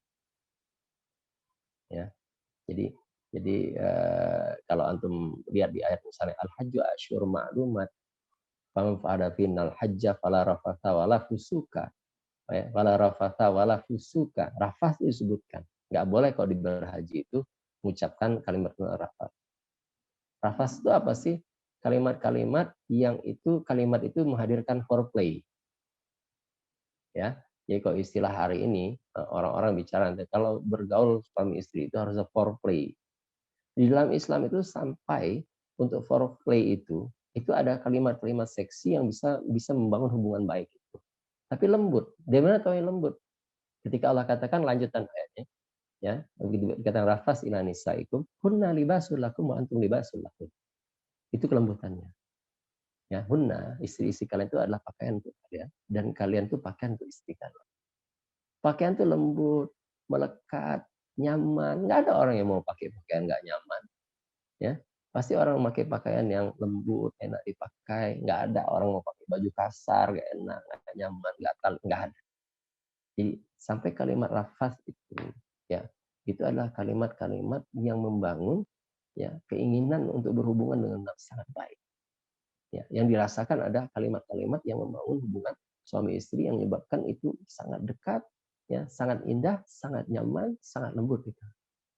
Ya, jadi kalau antum lihat di ayat misalnya al-hajju asyhur ma'lumat faman fa'ala finnal hajja fala rafatha wala fusuka. Wala rafatha wala fusuka. Rafas itu disebutkan. Nggak boleh kalau di berhaji itu mengucapkan kalimat rafas. Rafas itu apa sih? Kalimat-kalimat yang kalimat itu menghadirkan foreplay. Ya. Jadi kalau istilah hari ini orang-orang bicara kalau bergaul suami istri itu harus foreplay. Di dalam Islam itu sampai untuk foreplay itu ada kalimat-kalimat seksi yang bisa membangun hubungan baik itu. Tapi lembut. Dari mana tahu yang lembut? Ketika Allah katakan lanjutan ayatnya, ya, begitu dikatakan rafas ila nisaikum, hunna libasul lakum wa antum libasul lakum. Itu kelembutannya. Ya, hunna, istri-istri kalian itu adalah pakaian untuk kalian dan kalian itu pakaian untuk istri kalian. Pakaian itu lembut, melekat, nyaman. Nggak ada orang yang mau pakai pakaian nggak nyaman. Ya, pasti orang memakai pakaian yang lembut, enak dipakai. Nggak ada orang mau pakai baju kasar, nggak enak, nggak nyaman, nggak ada. Jadi sampai kalimat rafas itu, ya, itu adalah kalimat-kalimat yang membangun ya keinginan untuk berhubungan dengan sangat baik. Ya, yang dirasakan ada kalimat-kalimat yang membangun hubungan suami istri yang menyebabkan itu sangat dekat, ya, sangat indah, sangat nyaman, sangat lembut gitu.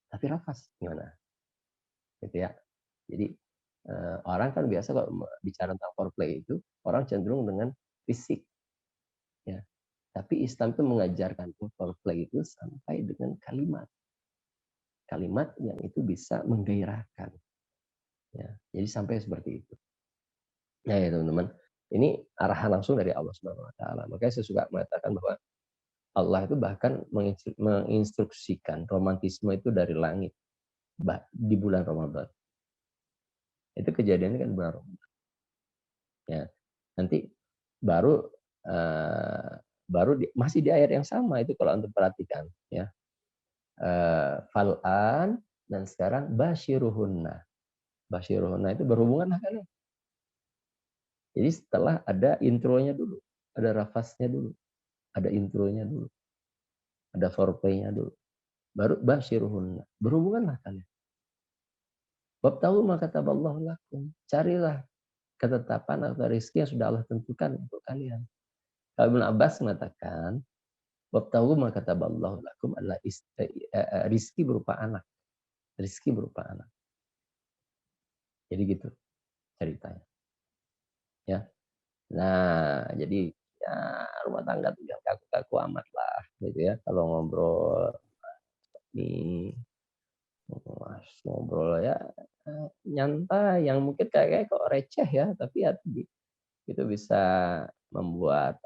Tapi rafas gimana? Gitu ya. Jadi orang kan biasa kalau bicara tentang foreplay itu orang cenderung dengan fisik, ya. Tapi Islam itu mengajarkan foreplay itu sampai dengan kalimat. Kalimat yang itu bisa menggairahkan. Ya, jadi sampai seperti itu. Nah ya teman-teman, ini arahan langsung dari Allah Subhanahu Wa Taala. Makanya saya suka mengatakan bahwa Allah itu bahkan menginstruksikan romantisme itu dari langit di bulan Ramadan. Itu kejadiannya kan bulan Ramadan. Ya, nanti baru masih di ayat yang sama itu kalau untuk perhatikan ya. Fal'an dan sekarang basyiruhunna. Basyiruhunna itu berhubungan kalian. Jadi setelah ada intronya dulu, ada rafasnya dulu, ada intronya dulu, ada foreplay-nya dulu. Baru basyiruhunna. Berhubunganlah kalian. Wabtaghu ma kataballahu lakum. Carilah ketetapan atau rezeki yang sudah Allah tentukan untuk kalian. Kalau Ibnu Abbas mengatakan, wabtaghu ma kataballahu lakum adalah rizki berupa anak. Rizki berupa anak. Jadi gitu ceritanya. Ya. Nah, jadi ya rumah tangga tuh jangan kaku-kaku amat lah gitu ya. Kalau ngobrol nih ngobrol ya nyantai yang mungkin kayak kok receh ya, tapi ya itu bisa membuat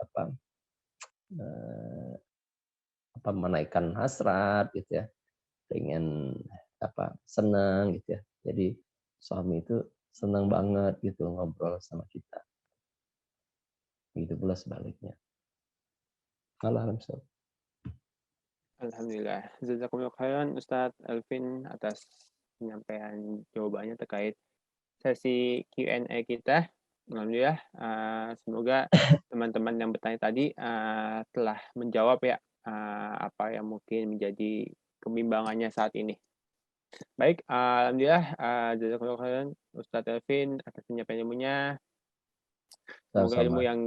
menaikkan hasrat gitu ya, pengen senang gitu ya. Jadi suami itu senang banget gitu ngobrol sama kita. Begitu pula sebaliknya. Alhamdulillah. Alhamdulillah. Jazakumullah khairan Ustadz Elvin atas penyampaian jawabannya terkait sesi Q&A kita. Alhamdulillah. Semoga teman-teman yang bertanya tadi telah menjawab ya apa yang mungkin menjadi kebimbangannya saat ini. Baik, alhamdulillah. Jazakumullah khairan Ustadz Elvin atas penyampaian ilmunya. Semoga ilmu yang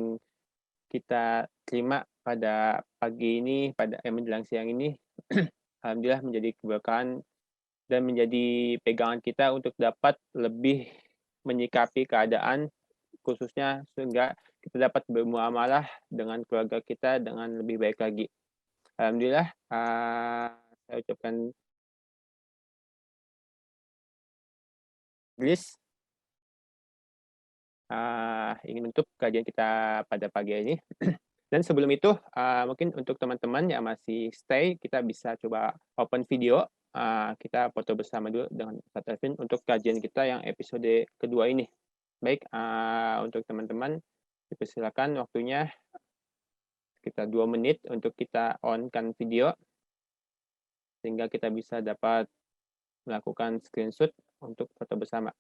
kita terima pada pagi ini, pada menjelang siang ini, alhamdulillah menjadi keberkahan dan menjadi pegangan kita untuk dapat lebih menyikapi keadaan, khususnya sehingga kita dapat bermuamalah dengan keluarga kita dengan lebih baik lagi. Alhamdulillah, saya ucapkan Grace ingin menutup kajian kita pada pagi ini. Dan sebelum itu, mungkin untuk teman-teman yang masih stay, kita bisa coba open video. Kita foto bersama dulu dengan Ustadz Elvin untuk kajian kita yang episode kedua ini. Baik, untuk teman-teman, dipersilakan waktunya sekitar 2 menit untuk kita on-kan video, sehingga kita bisa dapat melakukan screenshot untuk foto bersama.